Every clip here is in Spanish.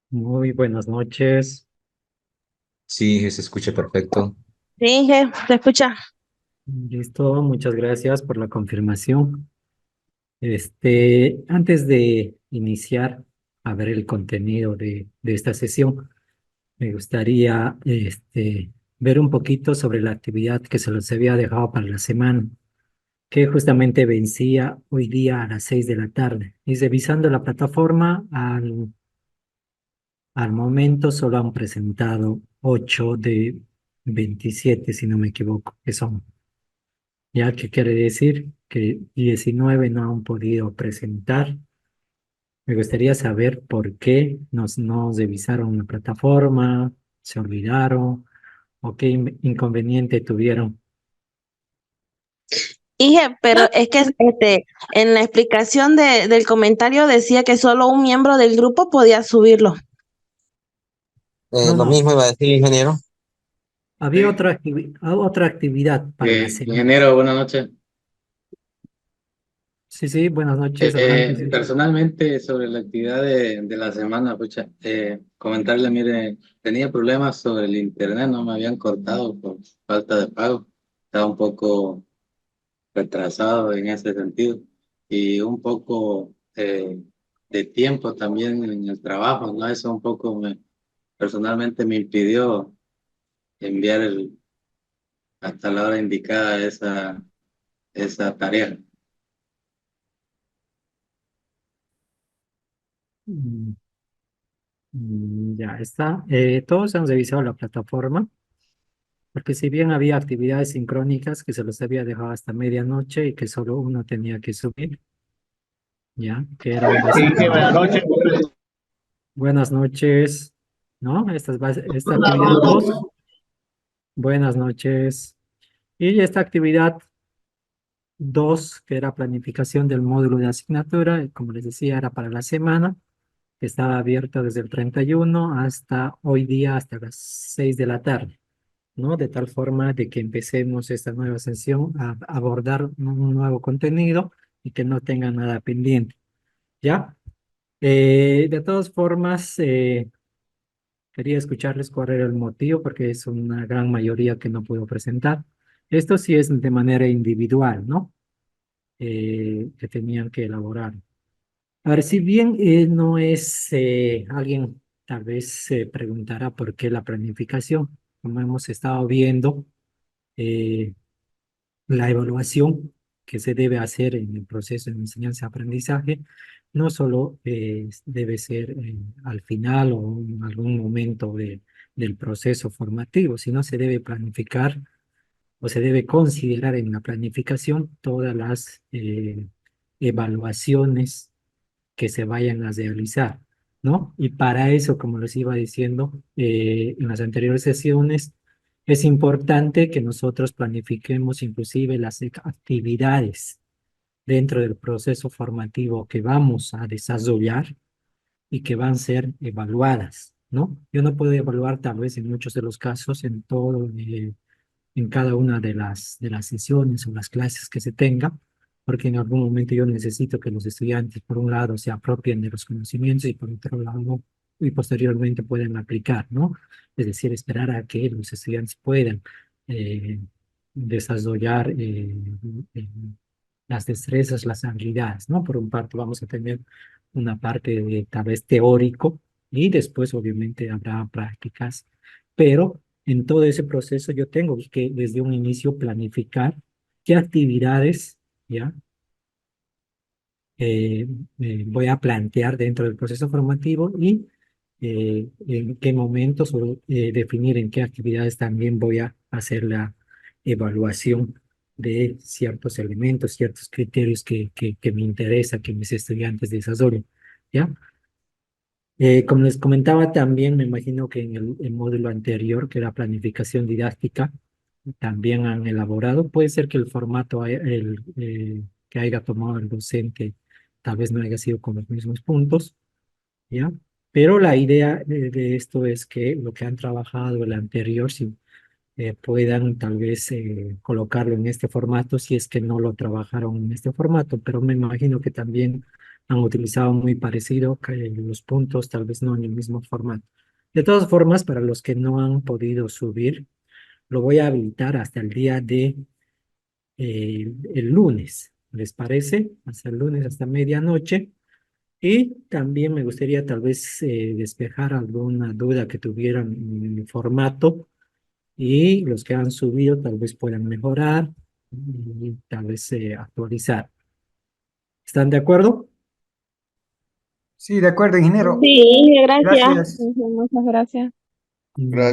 Muy buenas noches. Sí, se escucha perfecto. Sí, Inge, te escucha. Listo, muchas gracias por la confirmación. Antes de iniciar a ver el contenido de esta sesión, me gustaría ver un poquito sobre la actividad que se los había dejado para la semana, que justamente vencía hoy día a las 6 de la tarde. Y revisando la plataforma, al momento solo han presentado 8 de 27, si no me equivoco, que son. Ya que quiere decir que 19 no han podido presentar. Me gustaría saber por qué no revisaron la plataforma, se olvidaron o qué inconveniente tuvieron. Inge, pero es que en la explicación del comentario decía que solo un miembro del grupo podía subirlo. No, Lo no, mismo iba a decir, ingeniero. había Sí, otra actividad para la semana. ingeniero, buenas noches. Sí, sí, buenas noches, adelante. Sí. Personalmente, sobre la actividad de la semana, pucha, comentarle, mire, tenía problemas sobre el internet, no me habían cortado por falta de pago. Estaba un poco retrasado en ese sentido y un poco de tiempo también en el trabajo, ¿no? Eso un poco personalmente me impidió enviar hasta la hora indicada esa tarea. Mm, ya está. Todos han revisado la plataforma. Porque si bien había actividades sincrónicas que se los había dejado hasta medianoche y que solo uno tenía que subir, ya, que eran Sí, sí, buenas básicamente noches. buenas noches, ¿no? Esta actividad 2, buenas noches. Y esta actividad 2, que era planificación del módulo de asignatura, como les decía, era para la semana, que estaba abierta desde el 31 hasta hoy día, hasta las 6 de la tarde. ¿No? De tal forma de que empecemos esta nueva sesión a abordar un nuevo contenido y que no tenga nada pendiente, ¿ya? De todas formas, quería escucharles cuál era el motivo, porque es una gran mayoría que no puedo presentar. Esto sí es de manera individual, ¿no? Que tenían que elaborar. A ver, si bien no es alguien, tal vez se preguntará por qué la planificación, como hemos estado viendo. eh, La evaluación que se debe hacer en el proceso de enseñanza-aprendizaje no solo debe ser al final o en algún momento del proceso formativo, sino se debe planificar o se debe considerar en la planificación todas las evaluaciones que se vayan a realizar, ¿no? Y para eso, como les iba diciendo en las anteriores sesiones, es importante que nosotros planifiquemos inclusive las actividades dentro del proceso formativo que vamos a desarrollar y que van a ser evaluadas, ¿no? Yo no puedo evaluar tal vez en muchos de los casos en todo, en cada una de las sesiones o las clases que se tenga, porque en algún momento yo necesito que los estudiantes, por un lado, se apropien de los conocimientos y por otro lado, y posteriormente puedan aplicar, ¿no? Es decir, esperar a que los estudiantes puedan eh, desarrollar eh, las destrezas, las habilidades, ¿no? Por un parte vamos a tener una parte de tal vez teórico y después obviamente habrá prácticas, pero en todo ese proceso yo tengo que desde un inicio planificar qué actividades, ¿ya? eh, Voy a plantear dentro del proceso formativo y en qué momentos o definir en qué actividades también voy a hacer la evaluación de ciertos elementos, ciertos criterios que me interesa que mis estudiantes desarrollen, ¿ya? Como les comentaba también, me imagino que en el módulo anterior, que era planificación didáctica, también han elaborado. Puede ser que el formato que haya tomado el docente tal vez no haya sido con los mismos puntos, ¿ya? Pero la idea de esto es que lo que han trabajado el anterior, si puedan tal vez colocarlo en este formato, si es que no lo trabajaron en este formato, pero me imagino que también han utilizado muy parecido los puntos, tal vez no en el mismo formato. De todas formas, para los que no han podido subir, lo voy a habilitar hasta el día de el lunes, ¿les parece? Hasta el lunes, hasta medianoche. Y también me gustaría tal vez despejar alguna duda que tuvieran en el formato y los que han subido tal vez puedan mejorar y tal vez actualizar. ¿Están de acuerdo? Sí, de acuerdo, ingeniero. Sí, gracias. Gracias. Muchas gracias.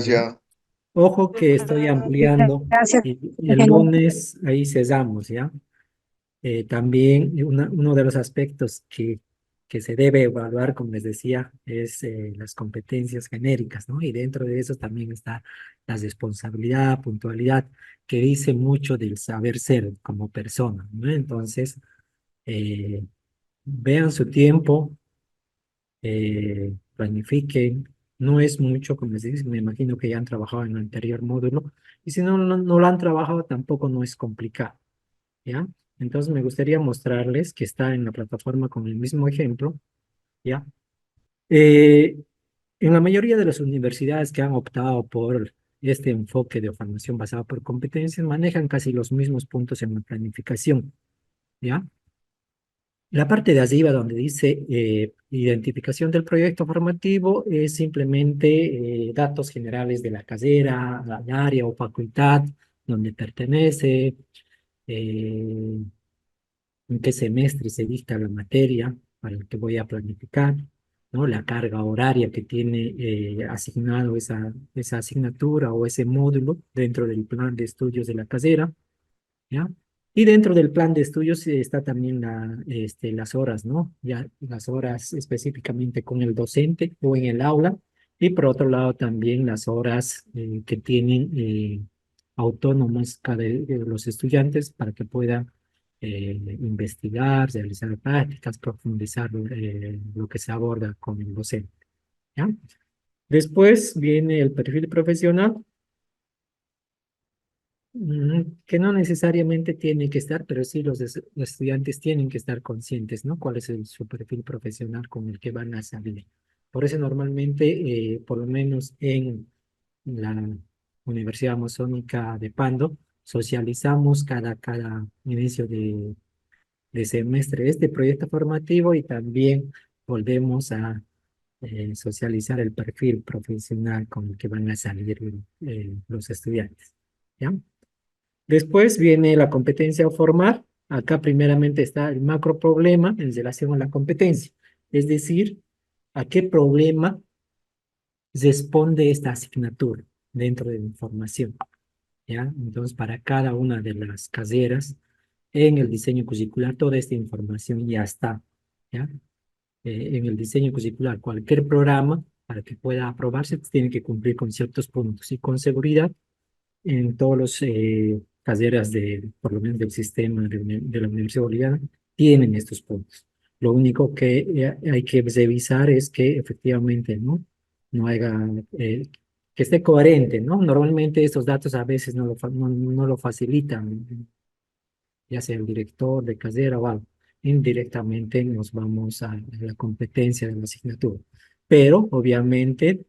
Ya. Ojo que estoy ampliando Gracias, y el ingeniero. lunes ahí cesamos, ¿ya? También uno de los aspectos que se debe evaluar, como les decía, es las competencias genéricas, ¿no? Y dentro de eso también está la responsabilidad, puntualidad, que dice mucho del saber ser como persona, ¿no? Entonces, eh, vean su tiempo, planifiquen, no es mucho, como les digo, me imagino que ya han trabajado en el anterior módulo, y si no lo han trabajado, tampoco no es complicado. ¿Ya? Entonces me gustaría mostrarles que está en la plataforma con el mismo ejemplo, ¿ya? Eh, en la mayoría de las universidades que han optado por este enfoque de formación basada por competencias, manejan casi los mismos puntos en la planificación, ¿ya? La parte de arriba donde dice identificación del proyecto formativo es simplemente datos generales de la carrera, la área o facultad donde pertenece, eh, en qué semestre se dicta la materia para el que voy a planificar, ¿no? La carga horaria que tiene asignado esa asignatura o ese módulo dentro del plan de estudios de la carrera, ¿ya? Y dentro del plan de estudios está también las horas, ¿no? Ya las horas específicamente con el docente o en el aula. Y por otro lado también las horas que tienen autónomas los estudiantes para que puedan investigar, realizar prácticas, profundizar lo que se aborda con el docente, ¿ya? Después viene el perfil profesional, que no necesariamente tiene que estar, pero sí los estudiantes tienen que estar conscientes, ¿no? ¿Cuál es su perfil profesional con el que van a salir? Por eso normalmente, por lo menos en la Universidad Amazónica de Pando, socializamos cada inicio de semestre este proyecto formativo y también volvemos a socializar el perfil profesional con el que van a salir los estudiantes, ¿ya? Después viene la competencia o formar. Acá primeramente está el macro problema en relación a la competencia, es decir, a qué problema responde esta asignatura dentro de la información, ¿ya? Entonces, para cada una de las carreras en el diseño curricular, toda esta información ya está, ¿ya? En el diseño curricular, cualquier programa, para que pueda aprobarse, tiene que cumplir con ciertos puntos y con seguridad en todos los carreras por lo menos del sistema de la Universidad Boliviana, tienen estos puntos. Lo único que hay que revisar es que efectivamente no haga, que esté coherente, ¿no? Normalmente estos datos a veces no lo facilitan, ya sea el director de carrera o algo. Indirectamente nos vamos a la competencia de la asignatura. Pero obviamente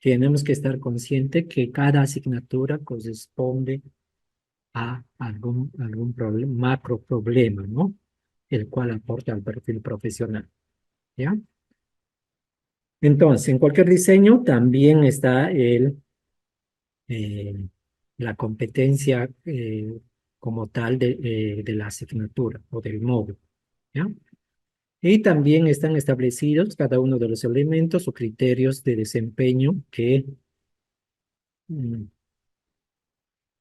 tenemos que estar conscientes que cada asignatura corresponde a algún macro problema, ¿no? El cual aporta al perfil profesional, ¿ya? Entonces, en cualquier diseño también está eh, la competencia como tal de la asignatura o del módulo, ¿ya? Y también están establecidos cada uno de los elementos o criterios de desempeño mm,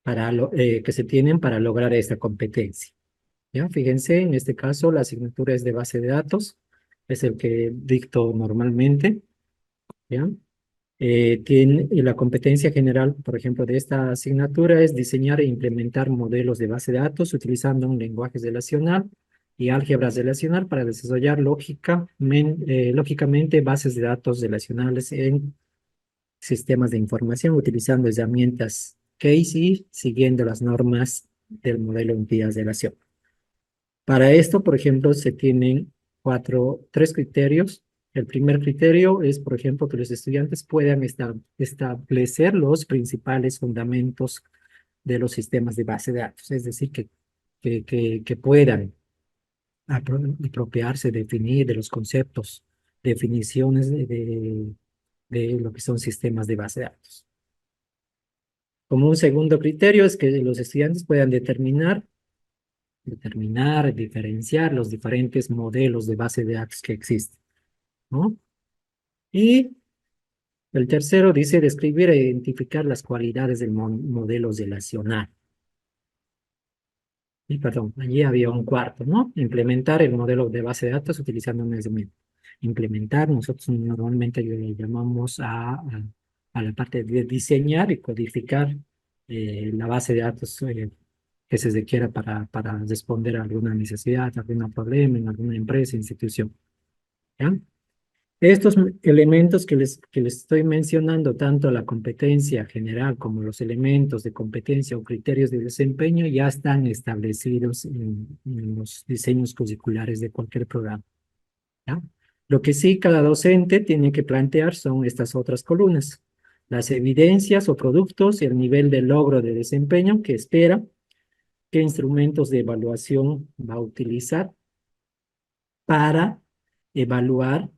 que se tienen para lograr esta competencia. ¿Ya? Fíjense, en este caso la asignatura es de base de datos, es el que dicto normalmente, ¿ya? Y la competencia general, por ejemplo, de esta asignatura es diseñar e implementar modelos de base de datos utilizando un lenguaje relacional y álgebra relacional para desarrollar lógicamente bases de datos relacionales en sistemas de información utilizando herramientas case y siguiendo las normas del modelo de entidad de relación. Para esto, por ejemplo, se tienen tres criterios. El primer criterio es, por ejemplo, que los estudiantes puedan establecer los principales fundamentos de los sistemas de base de datos, es decir, que puedan apropiarse, definir de los conceptos, definiciones de lo que son sistemas de base de datos. Como un segundo criterio es que los estudiantes puedan determinar, diferenciar los diferentes modelos de base de datos que existen, ¿no? Y el tercero dice describir e identificar las cualidades del modelo relacional. Y perdón, allí había un cuarto, ¿no? Implementar el modelo de base de datos utilizando un SDM. Implementar, nosotros normalmente le llamamos a la parte de diseñar y codificar la base de datos que se requiera para responder a alguna necesidad, a algún problema en alguna empresa, institución. ¿Ya? Estos elementos que les estoy mencionando, tanto la competencia general como los elementos de competencia o criterios de desempeño, ya están establecidos en los diseños curriculares de cualquier programa, ¿ya? Lo que sí cada docente tiene que plantear son estas otras columnas: las evidencias o productos y el nivel de logro de desempeño que espera, qué instrumentos de evaluación va a utilizar para evaluar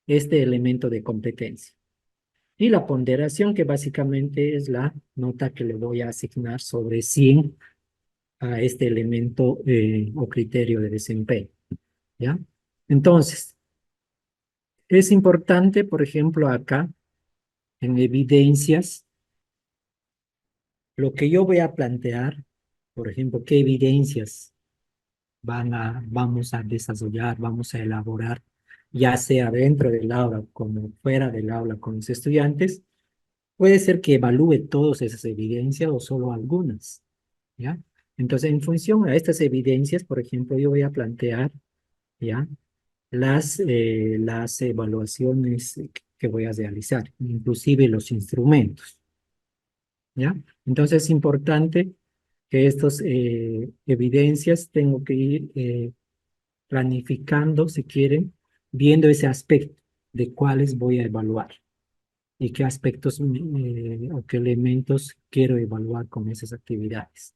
este elemento de competencia. Y la ponderación, que básicamente es la nota que le voy a asignar sobre 100 a este elemento o criterio de desempeño, ¿ya? Entonces, es importante, por ejemplo, acá, en evidencias, lo que yo voy a plantear, por ejemplo, qué evidencias vamos a desarrollar, vamos a elaborar, ya sea dentro del aula como fuera del aula con los estudiantes. Puede ser que evalúe todas esas evidencias o solo algunas, ¿ya? Entonces, en función a estas evidencias, por ejemplo, yo voy a plantear, ¿ya?, las evaluaciones que voy a realizar, inclusive los instrumentos, ¿ya? Entonces, es importante que estas evidencias tengo que ir planificando, si quieren, viendo ese aspecto de cuáles voy a evaluar y qué aspectos o qué elementos quiero evaluar con esas actividades,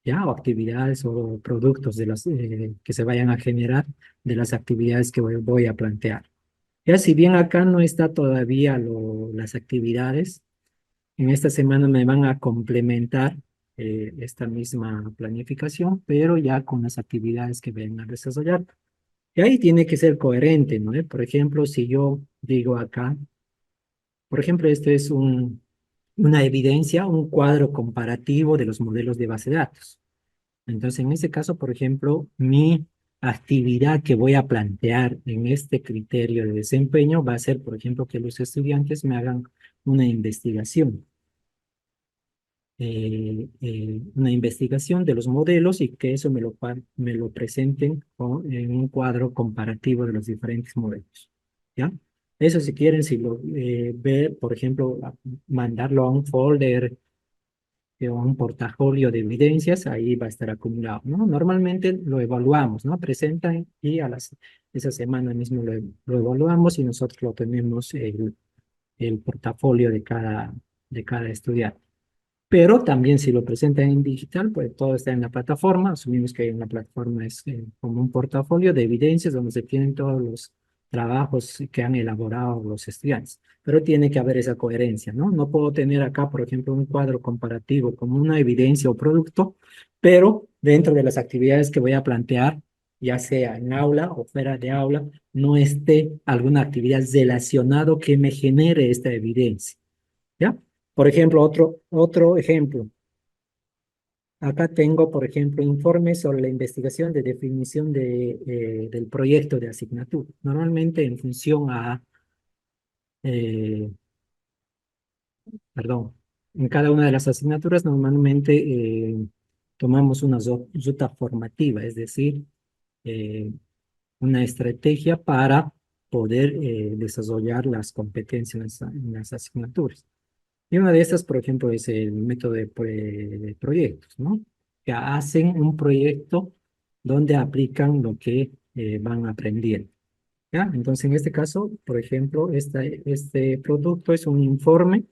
¿ya? O actividades o productos de las, que se vayan a generar de las actividades que voy a plantear. Ya, si bien acá no está todavía las actividades, en esta semana me van a complementar esta misma planificación, pero ya con las actividades que vayan a desarrollar. Y ahí tiene que ser coherente, ¿no? Por ejemplo, si yo digo acá, por ejemplo, esto es una evidencia, un cuadro comparativo de los modelos de base de datos. Entonces, en ese caso, por ejemplo, mi actividad que voy a plantear en este criterio de desempeño va a ser, por ejemplo, que los estudiantes me hagan una investigación. Una investigación de los modelos y que eso me lo presenten en un cuadro comparativo de los diferentes modelos, ¿ya? Eso, si quieren, si lo ver, por ejemplo, mandarlo a un folder o a un portafolio de evidencias, ahí va a estar acumulado, ¿no? Normalmente lo evaluamos, ¿no? Presentan y esa semana mismo lo evaluamos y nosotros lo tenemos el portafolio de cada estudiante. Pero también si lo presentan en digital, pues todo está en la plataforma. Asumimos que en la plataforma es como un portafolio de evidencias donde se tienen todos los trabajos que han elaborado los estudiantes. Pero tiene que haber esa coherencia, ¿no? No puedo tener acá, por ejemplo, un cuadro comparativo como una evidencia o producto, pero dentro de las actividades que voy a plantear, ya sea en aula o fuera de aula, no esté alguna actividad relacionada que me genere esta evidencia, ¿ya? Por ejemplo, otro ejemplo. Acá tengo, por ejemplo, informes sobre la investigación de definición del proyecto de asignatura. Normalmente en función eh, perdón, en cada una de las asignaturas normalmente tomamos una ruta formativa, es decir, eh, una estrategia para poder desarrollar las competencias en las asignaturas. Y una de estas, por ejemplo, es el método de proyectos, ¿no? Que hacen un proyecto donde aplican lo que van aprendiendo. ¿Ya? Entonces, en este caso, por ejemplo, este producto es un informe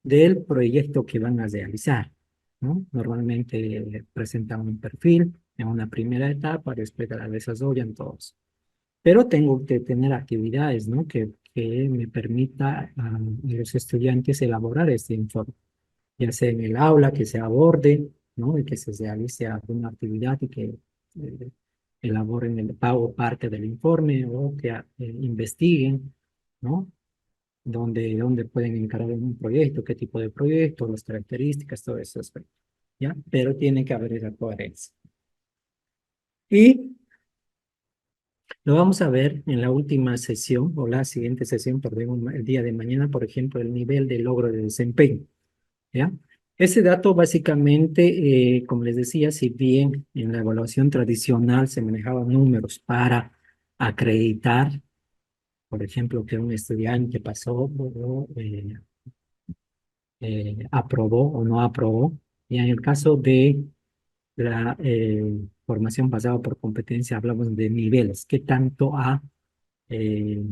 del proyecto que van a realizar, ¿no? Normalmente presentan un perfil en una primera etapa, después la desarrollan todos. Pero tengo que tener actividades, ¿no? Que me permita a los estudiantes elaborar este informe, ya sea en el aula, que se aborde, ¿no? Y que se realice alguna actividad y que eh, elaboren el pago parte del informe o que investiguen, ¿no? Dónde pueden encarar un proyecto, qué tipo de proyecto, las características, todo eso, ¿ya? Pero tiene que haber esa coherencia. Y lo vamos a ver en la última sesión, o la siguiente sesión, perdón, el día de mañana, por ejemplo, el nivel de logro de desempeño, ¿ya? Ese dato básicamente, como les decía, si bien en la evaluación tradicional se manejaban números para acreditar, por ejemplo, que un estudiante pasó o aprobó o no aprobó, y en el caso de la formación basada por competencia, hablamos de niveles, qué tanto eh,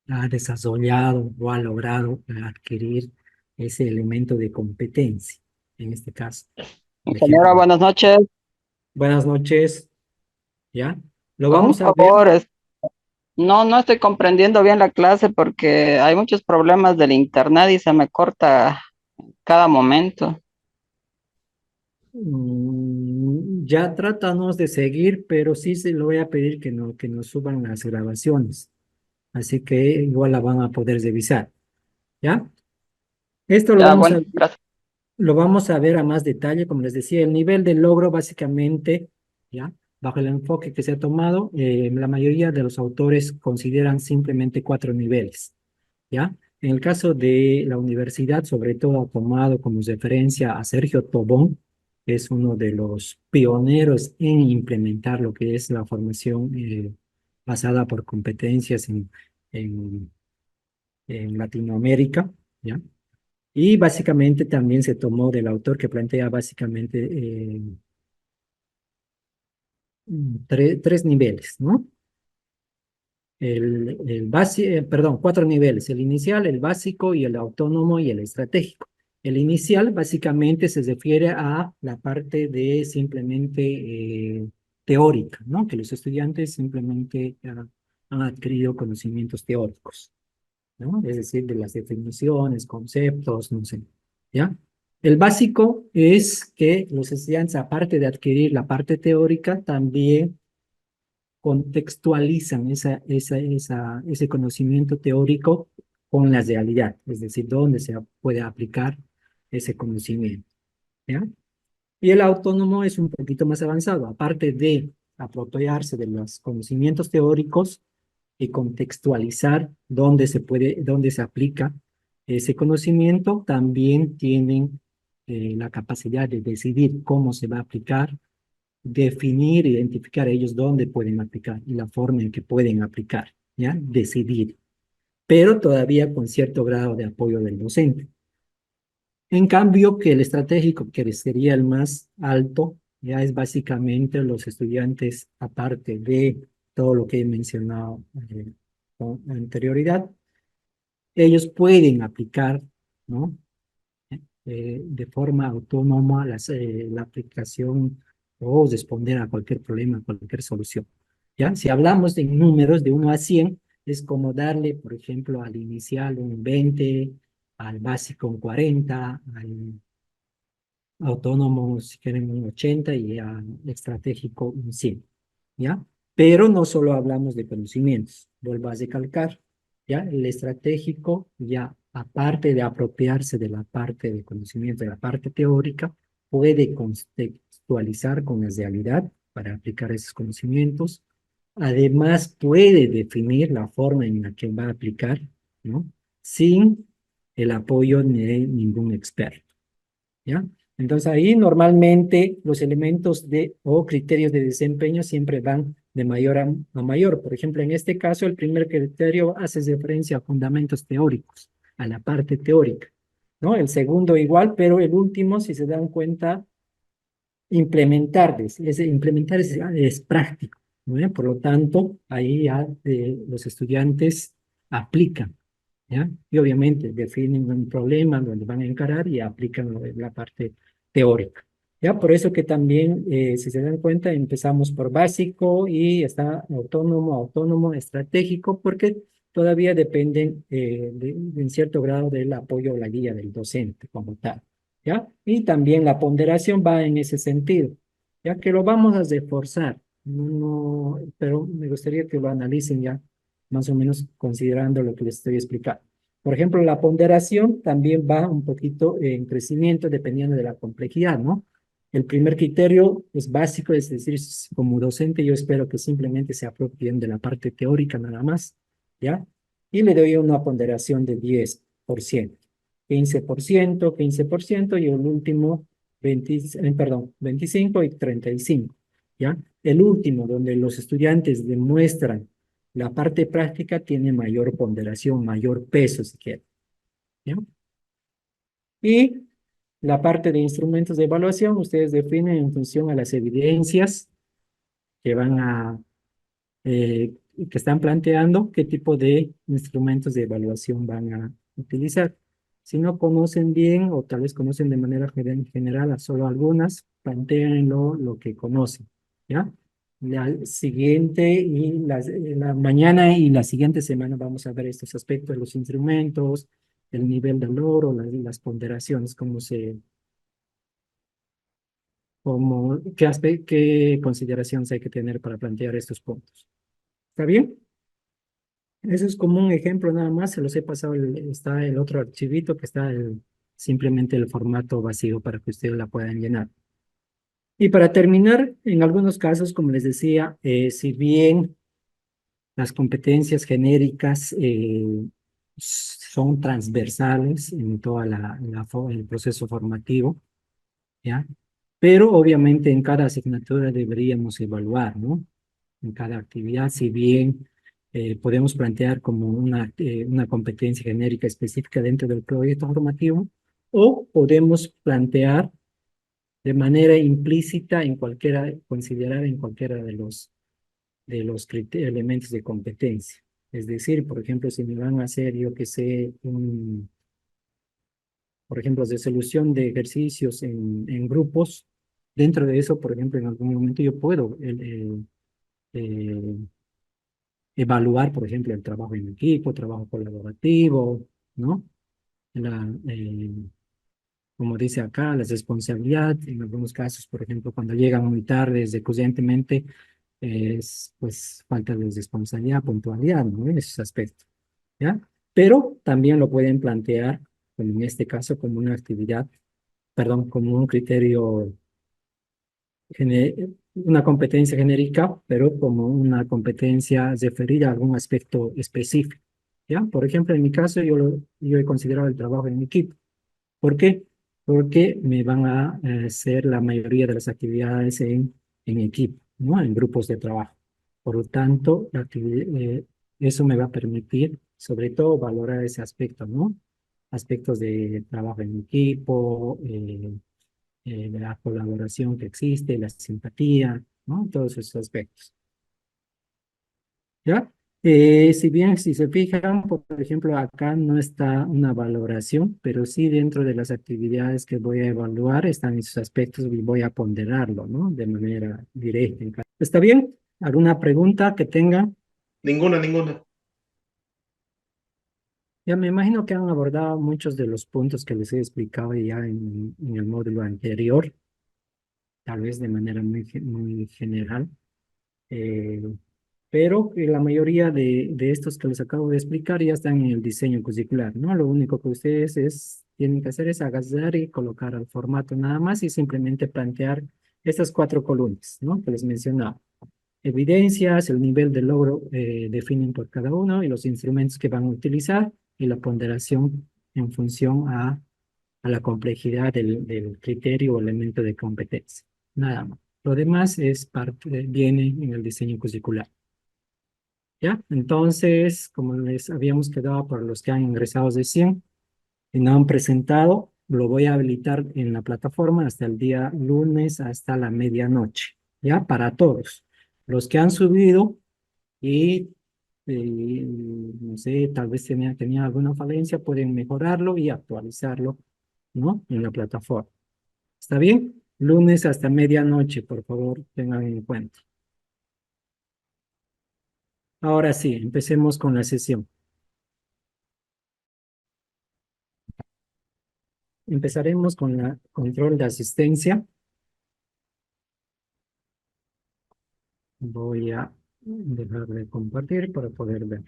ha desarrollado o ha logrado adquirir ese elemento de competencia, en este caso. Por Señora, ejemplo, buenas noches. buenas noches, ¿ya? Lo Un vamos a ver. favor, no estoy comprendiendo bien la clase porque hay muchos problemas del internet y se me corta cada momento. Ya tratamos de seguir, pero sí se lo voy a pedir que, no, que nos suban las grabaciones. Así que igual la van a poder revisar, ¿ya? Esto Ya, bueno, gracias. lo vamos a ver a más detalle, como les decía, el nivel de logro básicamente, ¿ya? Bajo el enfoque que se ha tomado, la mayoría de los autores consideran simplemente 4 niveles, ¿ya? En el caso de la universidad, sobre todo ha tomado como referencia a Sergio Tobón, que es uno de los pioneros en implementar lo que es la formación basada por competencias en, en Latinoamérica, ¿ya? Y básicamente también se tomó del autor que plantea básicamente tres niveles, ¿no? Perdón, 4 niveles, el inicial, el básico y el autónomo y el estratégico. El inicial básicamente se refiere a la parte de simplemente teórica, ¿no? Que los estudiantes simplemente han adquirido conocimientos teóricos, ¿no? Es decir, de las definiciones, conceptos, no sé, ¿ya? El básico es que los estudiantes, aparte de adquirir la parte teórica, también contextualizan ese conocimiento teórico con la realidad, es decir, dónde se puede aplicar ese conocimiento, ¿ya? Y el autónomo es un poquito más avanzado, aparte de apropiarse de los conocimientos teóricos y contextualizar dónde se aplica ese conocimiento, también tienen la capacidad de decidir cómo se va a aplicar, definir, identificar ellos dónde pueden aplicar y la forma en que pueden aplicar, ¿ya? Decidir, pero todavía con cierto grado de apoyo del docente. En cambio, que el estratégico, que sería el más alto, ya es básicamente los estudiantes, aparte de todo lo que he mencionado con anterioridad, ellos pueden aplicar, ¿no? De forma autónoma la aplicación o responder a cualquier problema, a cualquier solución. ¿Ya? Si hablamos de números de 1 a 100, es como darle, por ejemplo, al inicial un 20, al básico un 40, al autónomo, si quieren, un 80 y al estratégico un 100, ¿ya? Pero no solo hablamos de conocimientos, vuelvo a recalcar, ¿ya? El estratégico, ya aparte de apropiarse de la parte de conocimiento, de la parte teórica, puede contextualizar con la realidad para aplicar esos conocimientos. Además, puede definir la forma en la que va a aplicar, ¿no? Sin el apoyo de ningún experto, ¿ya? Entonces ahí normalmente los elementos o criterios de desempeño siempre van de mayor a mayor. Por ejemplo, en este caso, el primer criterio hace referencia a fundamentos teóricos, a la parte teórica, ¿no? El segundo igual, pero el último, si se dan cuenta, implementar es práctico, ¿no? Por lo tanto, ahí ya los estudiantes aplican, ¿ya? Y obviamente definen un problema donde van a encarar y aplican la parte teórica. ¿Ya? Por eso que también, si se dan cuenta, empezamos por básico y está autónomo, estratégico, porque todavía dependen en cierto grado del apoyo o la guía del docente como tal. ¿Ya? Y también la ponderación va en ese sentido, ya que lo vamos a reforzar, pero me gustaría que lo analicen ya, más o menos considerando lo que les estoy explicando. Por ejemplo, la ponderación también va un poquito en crecimiento dependiendo de la complejidad, ¿no? El primer criterio es básico, es decir, como docente yo espero que simplemente se apropien de la parte teórica nada más, ¿ya? Y le doy una ponderación de 10%, 15% y el último 25 y 35, ¿ya? El último, donde los estudiantes demuestran la parte práctica, tiene mayor ponderación, mayor peso, si quieren, ¿ya? Y la parte de instrumentos de evaluación, ustedes definen en función a las evidencias que van que están planteando, qué tipo de instrumentos de evaluación van a utilizar. Si no conocen bien o tal vez conocen de manera general a solo algunas, plantéenlo lo que conocen, ¿ya? La siguiente y la mañana y la siguiente semana vamos a ver estos aspectos, los instrumentos, el nivel de logro, las ponderaciones, qué consideraciones hay que tener para plantear estos puntos. ¿Está bien? Ese es como un ejemplo nada más, se los he pasado, está el otro archivito que está simplemente el formato vacío para que ustedes la puedan llenar. Y para terminar, en algunos casos, como les decía, si bien las competencias genéricas son transversales en todo el proceso formativo, ¿ya? Pero obviamente en cada asignatura deberíamos evaluar, ¿no? En cada actividad, si bien podemos plantear como una competencia genérica específica dentro del proyecto formativo, o podemos plantear de manera implícita considerar en cualquiera de los elementos de competencia. Es decir, por ejemplo, si me van a hacer, yo que sé, por ejemplo, de solución de ejercicios en grupos, dentro de eso, por ejemplo, en algún momento yo puedo eh, evaluar, por ejemplo, el trabajo en equipo, trabajo colaborativo, ¿no? La, eh, Como dice acá, la responsabilidad, en algunos casos, por ejemplo, cuando llegan muy tarde, recurrentemente, es pues falta de responsabilidad, puntualidad, ¿no? En esos aspectos, ¿ya? Pero también lo pueden plantear, como en este caso, como una actividad, perdón, como un criterio, una competencia genérica, pero como una competencia referida a algún aspecto específico, ¿ya? Por ejemplo, en mi caso, yo he considerado el trabajo en equipo. ¿Por qué? Porque me van a hacer la mayoría de las actividades en equipo, ¿no? En grupos de trabajo. Por lo tanto, eso me va a permitir, sobre todo, valorar ese aspecto, ¿no? Aspectos de trabajo en equipo, de la colaboración que existe, la simpatía, ¿no? Todos esos aspectos. ¿Ya? Si bien, si se fijan, por ejemplo, acá no está una valoración, pero sí dentro de las actividades que voy a evaluar están esos aspectos y voy a ponderarlo, ¿no? De manera directa. ¿Está bien? ¿Alguna pregunta que tengan? Ninguna. Ya me imagino que han abordado muchos de los puntos que les he explicado ya en el módulo anterior, tal vez de manera muy general. Eh, pero la mayoría de estos que les acabo de explicar ya están en el diseño curricular, ¿no? Lo único que ustedes tienen que hacer es agarrar y colocar al formato nada más y simplemente plantear estas 4 columnas, ¿no? Que les mencionaba. Evidencias, el nivel de logro definen por cada uno y los instrumentos que van a utilizar y la ponderación en función a la complejidad del criterio o elemento de competencia. Nada más. Lo demás viene en el diseño curricular. ¿Ya? Entonces, como les habíamos quedado para los que han ingresado de 100 y no han presentado, lo voy a habilitar en la plataforma hasta el día lunes, hasta la medianoche, ¿ya? Para todos. Los que han subido y, no sé, tal vez tenía alguna falencia, pueden mejorarlo y actualizarlo, ¿no? En la plataforma. ¿Está bien? Lunes hasta medianoche, por favor, tengan en cuenta. Ahora sí, empecemos con la sesión. Empezaremos con la control de asistencia. Voy a dejar de compartir para poder ver.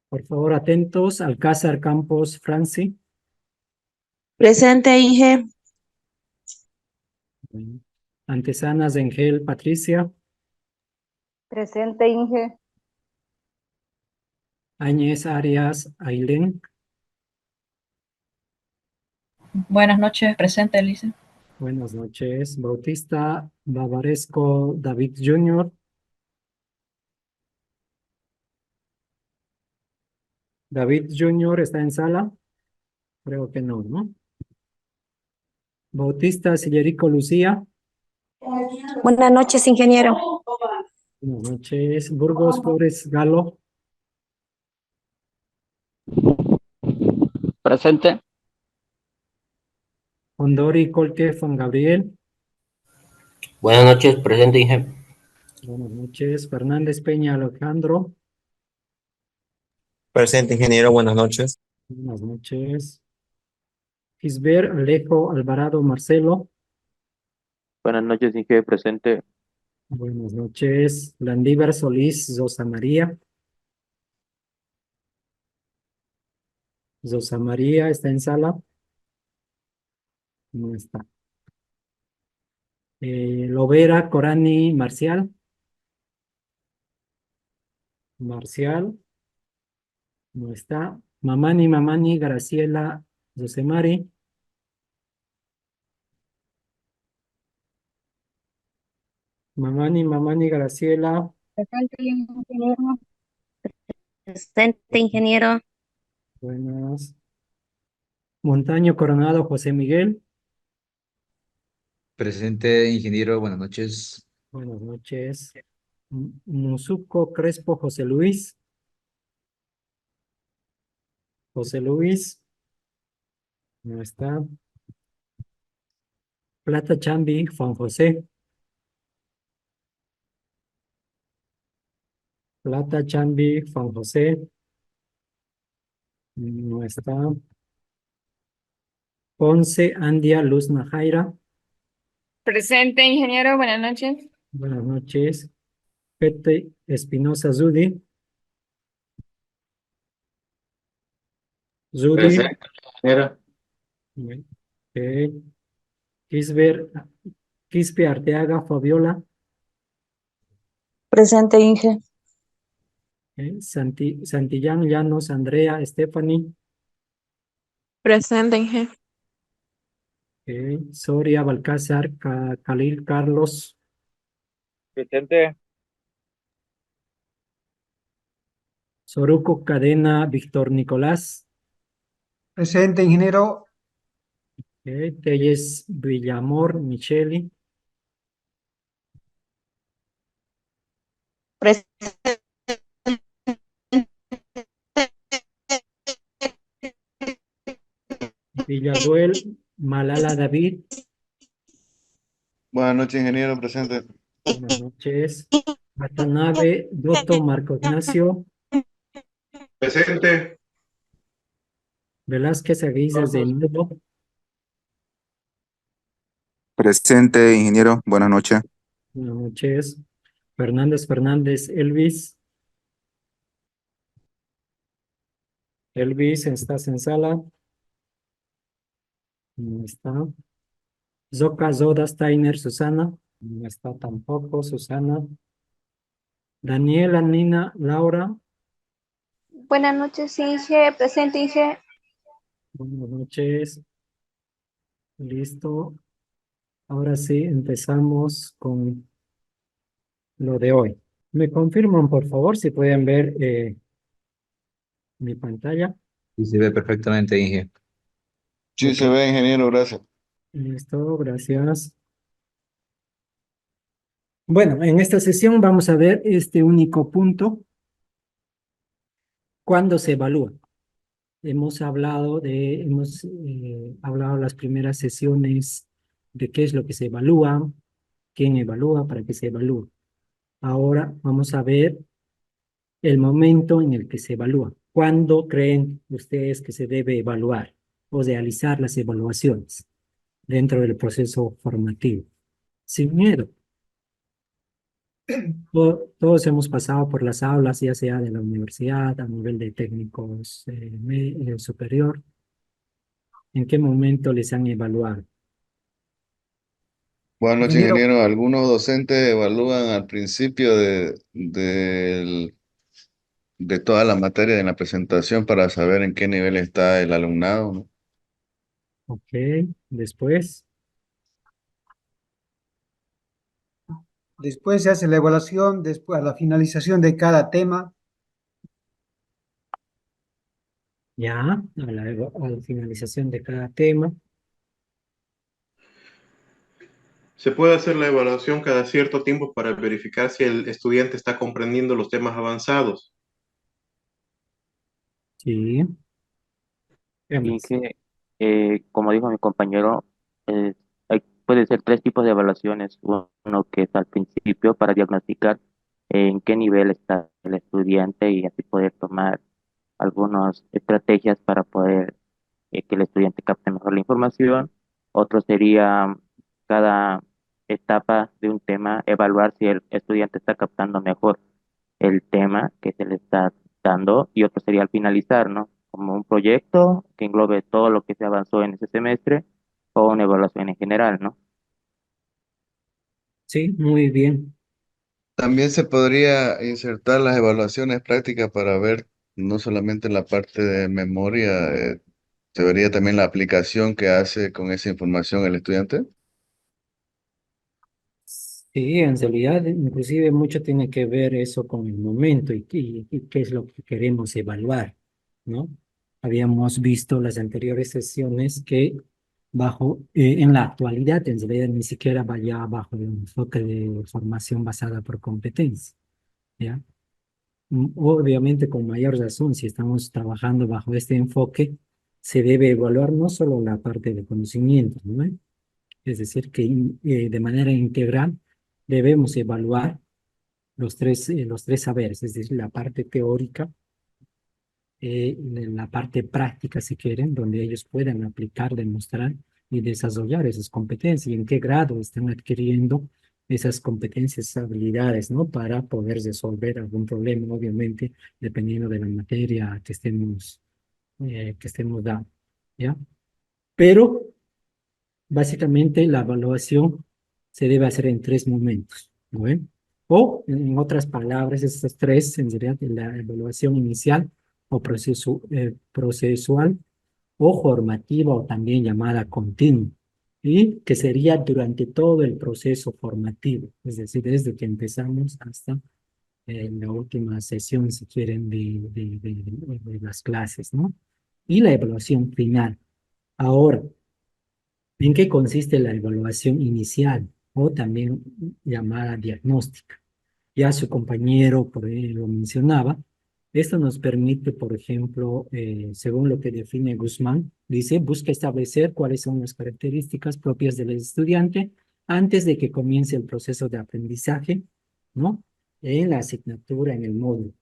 Por favor, atentos. Alcázar Campos Franci. Presente, Inge. Antesanas Engel Patricia. Presente, Inge. Áñez Arias Ailén. Buenas noches, presente, Elisa. Buenas noches. Bautista Bavaresco David Jr. David Jr. está en sala. Creo que no, ¿no? Bautista Sillerico Lucía. Buenas noches, ingeniero. Buenas noches. Burgos Flores Galo. Presente. Ondori Colque Juan Gabriel. Buenas noches, presente, Inge. Buenas noches. Fernández Peña Alejandro. Presente, ingeniero. Buenas noches. Buenas noches. Gisbert Alejo Alvarado Marcelo. Buenas noches, Inge, presente. Buenas noches. Landívar Solís Rosa María. Rosa María está en sala. No está. Lovera Corani Marcial. Marcial. No está. Mamani Graciela Rosemari. Mamani Graciela. Presente, ingeniero. Presente, ingeniero. Buenas. Montaño Coronado José Miguel. Presente, ingeniero. Buenas noches. Buenas noches. Musuco Crespo José Luis. José Luis. No está. Plata Chambi Juan José. Plata Chambi Juan José. No está. Ponce Andia Luz Najaira. Presente, ingeniero, buenas noches. Buenas noches. Pete Espinosa Zudi. Zudi. Presente, ingeniero. Ok. Quispe Arteaga Fabiola. Presente, Inge. Santillán Llanos Andrea Stephanie. Presente, Inge. Soria Balcázar Khalil Carlos. Presente. Soruco Cadena Víctor Nicolás. Presente, ingeniero. Telles Villamor Micheli. Presente. Villaduel Malala David. Buenas noches, ingeniero, presente. Buenas noches. Watanabe Dotto Marco Ignacio. Presente. Velázquez Aguizas de nuevo. Presente, ingeniero, buenas noches. Buenas noches. Fernández Elvis. Elvis, ¿estás en sala? No está. Zoka Zoda Steiner Susana. No está tampoco Susana. Daniela Nina Laura. Buenas noches, Inge. Presente, Inge. Buenas noches. Listo. Ahora sí, empezamos con lo de hoy. ¿Me confirman, por favor, si pueden ver mi pantalla? Sí, se ve perfectamente, Inge. Sí se ve, ingeniero, gracias. Listo, gracias. Bueno, en esta sesión vamos a ver este único punto, cuándo se evalúa. Hemos hablado las primeras sesiones de qué es lo que se evalúa, quién evalúa, para qué se evalúa. Ahora vamos a ver el momento en el que se evalúa. ¿Cuándo creen ustedes que se debe evaluar o realizar las evaluaciones dentro del proceso formativo? Sin miedo. Todos hemos pasado por las aulas, ya sea de la universidad, a nivel de técnicos superior. ¿En qué momento les han evaluado? Buenas noches, Ingeniero, ingeniero. Algunos docentes evalúan al principio de toda la materia en la presentación para saber en qué nivel está el alumnado, ¿no? Ok, después, después se hace la evaluación, después a la finalización de cada tema. ya, a la finalización de cada tema. Se puede hacer la evaluación cada cierto tiempo para verificar si el estudiante está comprendiendo los temas avanzados. Sí, ¿qué Y más? que, como dijo mi compañero, puede ser tres tipos de evaluaciones. Uno que es al principio para diagnosticar en qué nivel está el estudiante y así poder tomar algunas estrategias para poder que el estudiante capte mejor la información. Otro sería cada etapa de un tema, evaluar si el estudiante está captando mejor el tema que se le está dando. Y otro sería al finalizar, ¿no? Como un proyecto que englobe todo lo que se avanzó en ese semestre o una evaluación en general, ¿no? Sí, muy bien. También se podría insertar las evaluaciones prácticas para ver no solamente la parte de memoria, se vería también la aplicación que hace con esa información el estudiante. Sí, en realidad, inclusive mucho tiene que ver eso con el momento y qué es lo que queremos evaluar, ¿no? Habíamos visto las anteriores sesiones que en la actualidad, en realidad ni siquiera vaya bajo el enfoque de formación basada por competencia, ¿ya? Obviamente, con mayor razón, si estamos trabajando bajo este enfoque, se debe evaluar no solo la parte de conocimiento, ¿no? Es decir, que de manera integral debemos evaluar los tres saberes, es decir, la parte teórica, la parte práctica, si quieren, donde ellos puedan aplicar, demostrar y desarrollar esas competencias y en qué grado están adquiriendo esas competencias, habilidades, ¿no? Para poder resolver algún problema, obviamente, dependiendo de la materia que estemos dando, ¿ya? Pero básicamente, la evaluación se debe hacer en tres momentos, ¿no ven? O, en otras palabras, estas tres, en realidad, la evaluación inicial o procesual o formativa o también llamada continua, y que sería durante todo el proceso formativo, es decir, desde que empezamos hasta la última sesión, si quieren, de las clases, ¿no? Y la evaluación final. Ahora, ¿en qué consiste la evaluación inicial o también llamada diagnóstica? Ya su compañero por ahí lo mencionaba. Esto nos permite, por ejemplo, según lo que define Guzmán, dice, busca establecer cuáles son las características propias del estudiante antes de que comience el proceso de aprendizaje, ¿no? En la asignatura, en el módulo,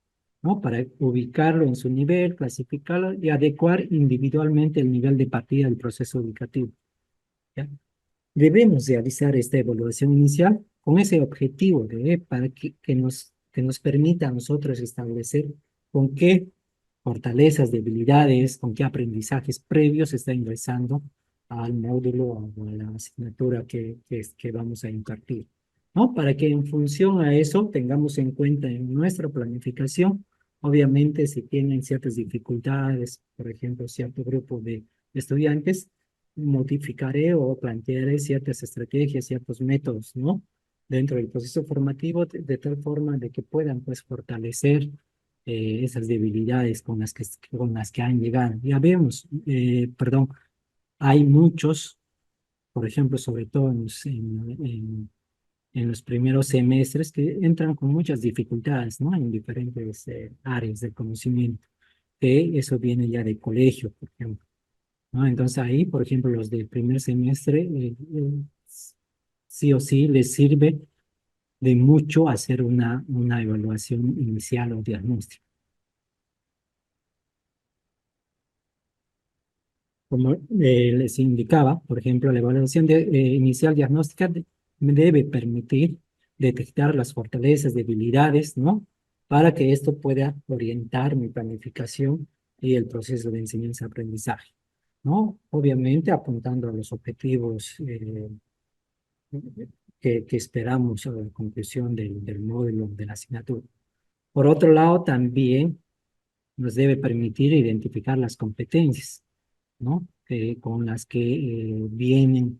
¿no? Para ubicarlo en su nivel, clasificarlo y adecuar individualmente el nivel de partida del proceso educativo, ¿ya? Debemos realizar esta evaluación inicial con ese objetivo para que nos permita a nosotros establecer con qué fortalezas, debilidades, con qué aprendizajes previos está ingresando al módulo o a la asignatura que vamos a impartir, ¿no? Para que en función a eso tengamos en cuenta en nuestra planificación, obviamente si tienen ciertas dificultades, por ejemplo, cierto grupo de estudiantes, modificaré o plantearé ciertas estrategias, ciertos métodos, ¿no? Dentro del proceso formativo, de tal forma de que puedan, pues, fortalecer esas debilidades con las que han llegado. Ya vemos, perdón, hay muchos, por ejemplo, sobre todo en los primeros semestres, que entran con muchas dificultades, ¿no? En diferentes áreas del conocimiento, que eso viene ya de colegio, por ejemplo, ¿no? Entonces ahí, por ejemplo, los del primer semestre, sí o sí les sirve de mucho hacer una evaluación inicial o diagnóstico. Como les indicaba, por ejemplo, la evaluación inicial diagnóstica debe permitir detectar las fortalezas, debilidades, ¿no? Para que esto pueda orientar mi planificación y el proceso de enseñanza-aprendizaje, ¿no? Obviamente apuntando a los objetivos que esperamos a la conclusión del módulo de la asignatura. Por otro lado, también nos debe permitir identificar las competencias, ¿no? Con las que vienen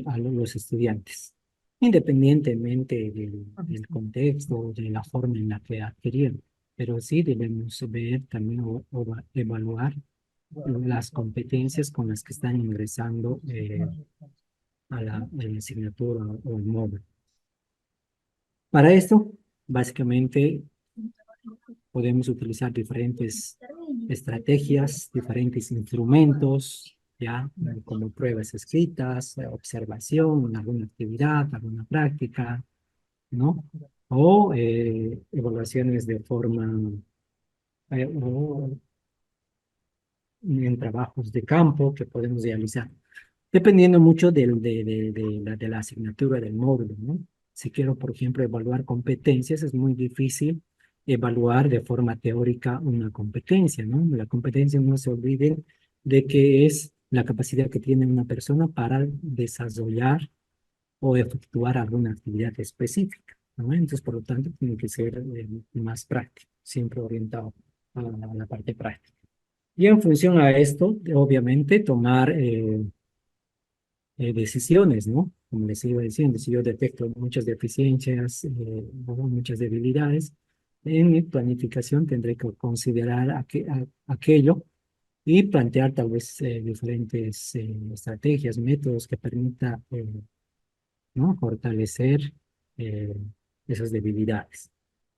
a los estudiantes, independientemente del contexto, de la forma en la que adquirieron. Pero sí debemos ver también o evaluar las competencias con las que están ingresando a la asignatura o el módulo. Para esto, básicamente, podemos utilizar diferentes estrategias, diferentes instrumentos, ya, como pruebas escritas, observación, alguna actividad, alguna práctica, ¿no? O evaluaciones de forma, o en trabajos de campo que podemos realizar, dependiendo mucho de la asignatura del módulo, ¿no? Si quiero, por ejemplo, evaluar competencias, es muy difícil evaluar de forma teórica una competencia, ¿no? La competencia, no se olviden de que es la capacidad que tiene una persona para desarrollar o efectuar alguna actividad específica, ¿no? Entonces, por lo tanto, tiene que ser más práctico, siempre orientado a la parte práctica. Y en función a esto, obviamente, tomar decisiones, ¿no? Como les iba diciendo, si yo detecto muchas deficiencias o muchas debilidades, en mi planificación tendré que considerar aquello y plantear tal vez diferentes estrategias, métodos que permita, ¿no? Fortalecer eh, esas debilidades.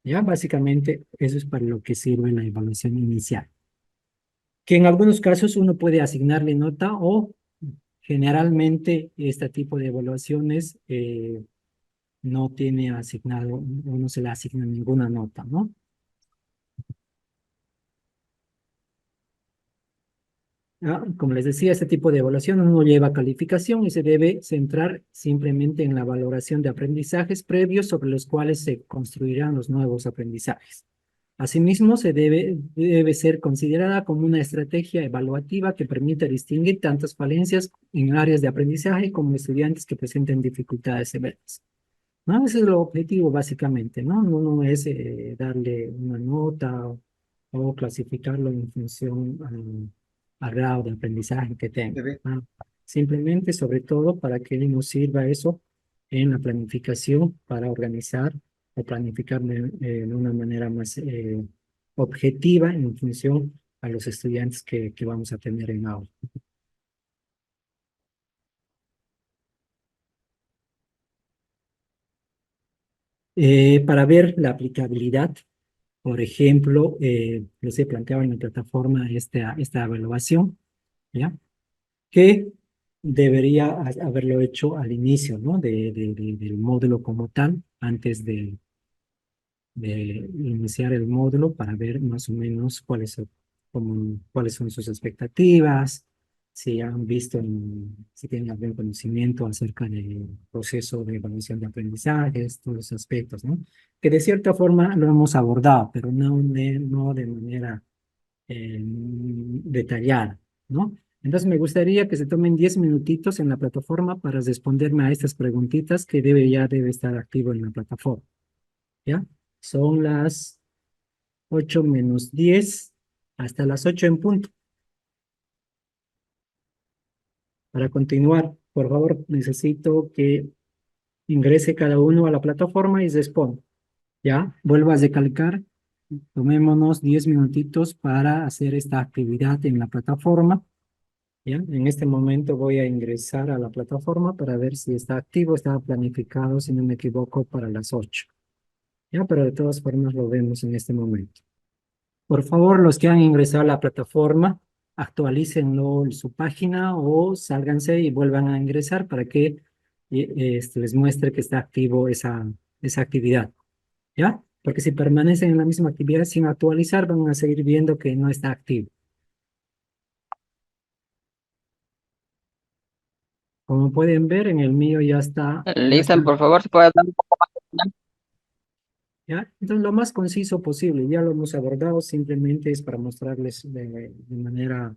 Ya, básicamente, eso es para lo que sirve la evaluación inicial, que en algunos casos uno puede asignarle nota o generalmente este tipo de evaluaciones no tiene asignado o no se le asigna ninguna nota, ¿no? Como les decía, este tipo de evaluación no lleva calificación y se debe centrar simplemente en la valoración de aprendizajes previos sobre los cuales se construirán los nuevos aprendizajes. Asimismo, debe ser considerada como una estrategia evaluativa que permita distinguir tantas falencias en áreas de aprendizaje como estudiantes que presenten dificultades severas, ¿no? Ese es el objetivo básicamente, ¿no? No es darle una nota o clasificarlo en función al grado de aprendizaje que tenga, ¿no? Simplemente, sobre todo, para que nos sirva eso en la planificación para organizar o planificar de una manera más objetiva en función a los estudiantes que vamos a tener en aula. Para ver la aplicabilidad, por ejemplo, les he planteado en la plataforma esta evaluación, ¿ya? Que debería haberlo hecho al inicio, ¿no? Del módulo como tal, antes de iniciar el módulo, para ver más o menos cuáles son sus expectativas, si han visto, si tienen algún conocimiento acerca del proceso de evaluación de aprendizajes, todos los aspectos, ¿no? Que de cierta forma lo hemos abordado, pero no de manera detallada, ¿no? Entonces me gustaría que se tomen 10 minutitos en la plataforma para responderme a estas preguntitas que ya debe estar activo en la plataforma, ¿ya? Son las 8 menos 10 hasta las 8 en punto. Para continuar, por favor, necesito que ingrese cada uno a la plataforma y responda. ¿Ya? Vuelvo a recalcar tomémonos 10 minutitos para hacer esta actividad en la plataforma. ¿Ya? En este momento voy a ingresar a la plataforma para ver si está activo, está planificado, si no me equivoco, para las 8. ¿Ya? Pero de todas formas lo vemos en este momento. Por favor, los que han ingresado a la plataforma, actualícenlo en su página o sálganse y vuelvan a ingresar para que les muestre que está activo esa actividad. ¿Ya? Porque si permanecen en la misma actividad sin actualizar, van a seguir viendo que no está activo. Como pueden ver, en el mío ya está. Listen, por favor, ¿se puede dar un poco más de señal? ¿Ya? Entonces, lo más conciso posible, ya lo hemos abordado, simplemente es para mostrarles de manera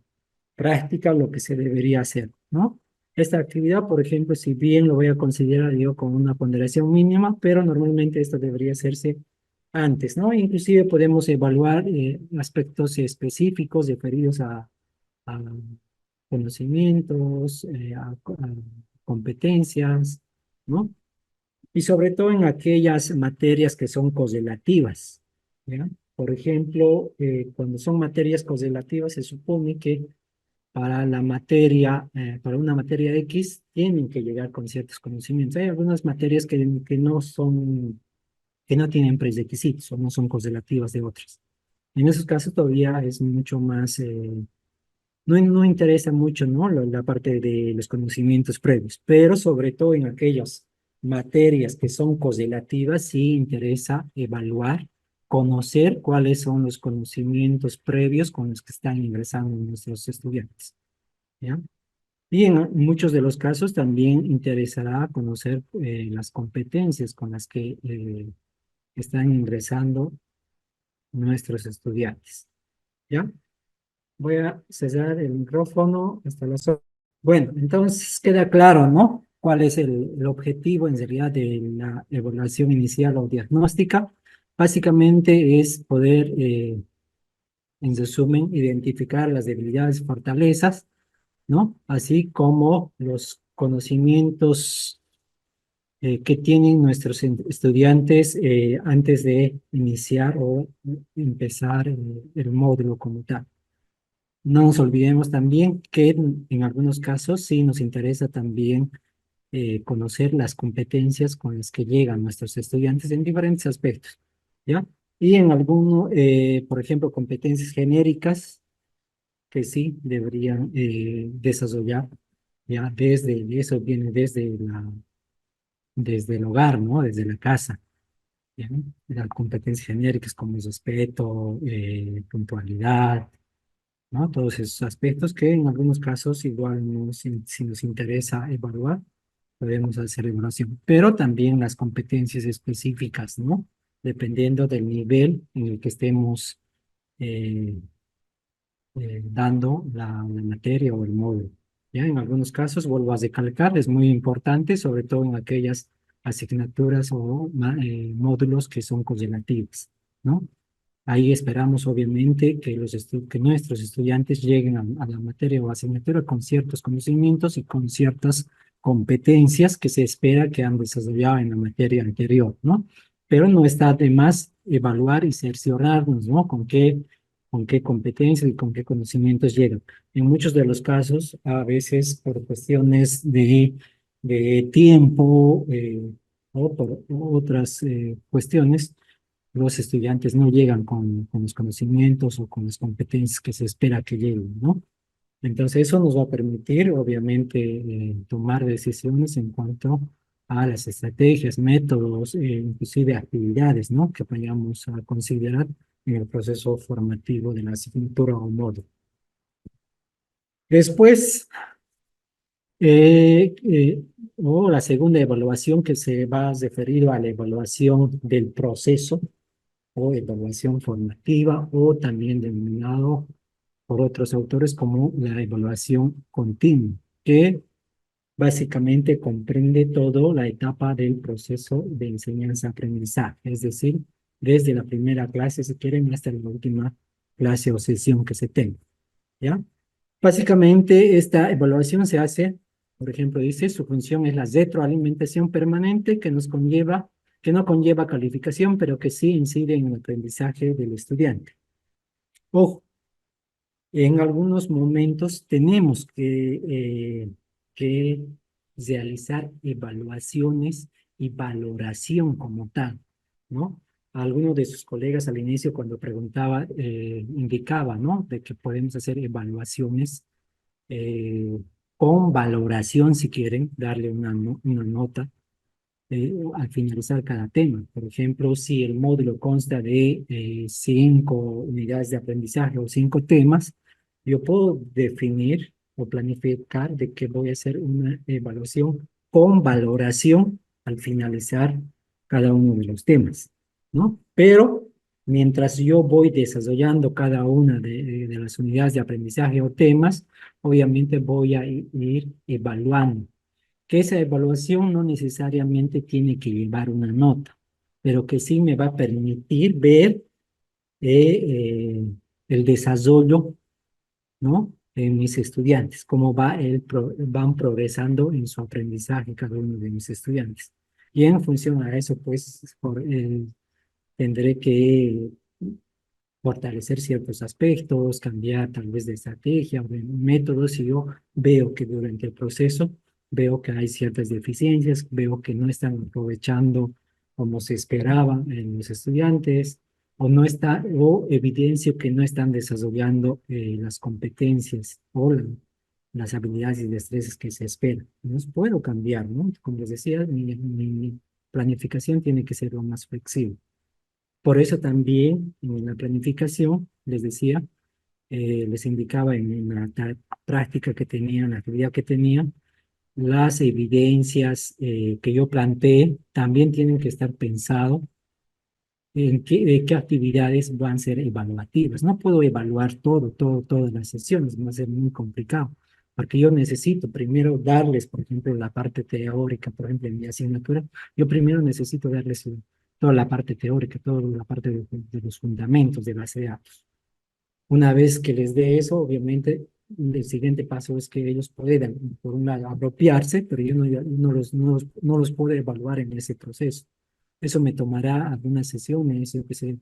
práctica lo que se debería hacer, ¿no? Esta actividad, por ejemplo, si bien lo voy a considerar yo con una ponderación mínima, pero normalmente esto debería hacerse antes, ¿no? Inclusive podemos evaluar aspectos específicos referidos a conocimientos, a competencias, ¿no? Y sobre todo en aquellas materias que son correlativas, ¿ya? Por ejemplo, cuando son materias correlativas, se supone que para la materia, para una materia X, tienen que llegar con ciertos conocimientos. Hay algunas materias que no son, que no tienen prerequisitos o no son correlativas de otras. En esos casos todavía es mucho más, no interesa mucho, ¿no? La parte de los conocimientos previos, pero sobre todo en aquellas materias que son correlativas, sí interesa evaluar, conocer cuáles son los conocimientos previos con los que están ingresando nuestros estudiantes, ¿ya? Y en muchos de los casos también interesará conocer las competencias con las que están ingresando nuestros estudiantes, ¿ya? Voy a cerrar el micrófono hasta las 8. Bueno, entonces queda claro, ¿no? ¿Cuál es el objetivo en realidad de la evaluación inicial o diagnóstica? Básicamente es poder, en resumen, identificar las debilidades y fortalezas, ¿no? Así como los conocimientos que tienen nuestros estudiantes antes de iniciar o empezar el módulo como tal. No nos olvidemos también que en algunos casos sí nos interesa también conocer las competencias con las que llegan nuestros estudiantes en diferentes aspectos, ¿ya? Y en alguno, por ejemplo, competencias genéricas que sí deberían desarrollar, ya desde, eso viene desde el hogar, ¿no? Desde la casa, ¿ya? Las competencias genéricas como el respeto, puntualidad, ¿no? Todos esos aspectos que en algunos casos igual si nos interesa evaluar, podemos hacer evaluación, pero también las competencias específicas, ¿no? Dependiendo del nivel en el que estemos eh, dando la materia o el módulo. Ya en algunos casos, vuelvo a recalcar, es muy importante, sobre todo en aquellas asignaturas o módulos que son correlativos, ¿no? Ahí esperamos, obviamente, que que nuestros estudiantes lleguen a la materia o asignatura con ciertos conocimientos y con ciertas competencias que se espera que han desarrollado en la materia anterior, ¿no? Pero no está de más evaluar y cerciorarnos, ¿no? Con qué competencias y con qué conocimientos llegan. En muchos de los casos, a veces por cuestiones de tiempo o por otras cuestiones, los estudiantes no llegan con los conocimientos o con las competencias que se espera que lleguen, ¿no? Entonces eso nos va a permitir, obviamente, tomar decisiones en cuanto a las estrategias, métodos, inclusive actividades, ¿no? Que vayamos a considerar en el proceso formativo de la asignatura o módulo. Después, o la segunda evaluación que se va a referir a la evaluación del proceso o evaluación formativa o también denominado por otros autores como la evaluación continua, que básicamente comprende toda la etapa del proceso de enseñanza-aprendizaje, es decir, desde la primera clase, si quieren, hasta la última clase o sesión que se tenga, ¿ya? Básicamente, esta evaluación se hace, por ejemplo, dice, su función es la retroalimentación permanente que nos conlleva que no conlleva calificación, pero que sí incide en el aprendizaje del estudiante. Ojo, en algunos momentos tenemos que realizar evaluaciones y valoración como tal, ¿no? Algunos de sus colegas al inicio cuando preguntaba, indicaba, ¿no? De que podemos hacer evaluaciones con valoración, si quieren, darle una nota al finalizar cada tema. Por ejemplo, si el módulo consta de 5 unidades de aprendizaje o 5 temas, yo puedo definir o planificar de que voy a hacer una evaluación con valoración al finalizar cada uno de los temas, ¿no? Pero mientras yo voy desarrollando cada una de las unidades de aprendizaje o temas, obviamente voy a ir evaluando que esa evaluación no necesariamente tiene que llevar una nota, pero que sí me va a permitir ver el desarrollo, ¿no? En mis estudiantes, cómo van progresando en su aprendizaje cada uno de mis estudiantes. Y en función a eso, pues, tendré que fortalecer ciertos aspectos, cambiar tal vez de estrategia o de métodos, si yo veo que durante el proceso veo que hay ciertas deficiencias, veo que no están aprovechando como se esperaba en los estudiantes, o evidencio que no están desarrollando las competencias o las habilidades y destrezas que se esperan. Entonces puedo cambiar, ¿no? Como les decía, mi planificación tiene que ser lo más flexible. Por eso también en la planificación, les decía, les indicaba en la práctica que tenía, en la actividad que tenía, las evidencias que yo planteé también tienen que estar pensados en de qué actividades van a ser evaluativas. No puedo evaluar todas las sesiones, va a ser muy complicado, porque yo necesito primero darles, por ejemplo, la parte teórica, por ejemplo, en mi asignatura, yo primero necesito darles toda la parte teórica, toda la parte de los fundamentos de base de datos. Una vez que les dé eso, obviamente, el siguiente paso es que ellos puedan, por un lado, apropiarse, pero yo no los puedo evaluar en ese proceso. Eso me tomará algunas sesiones, yo que sé,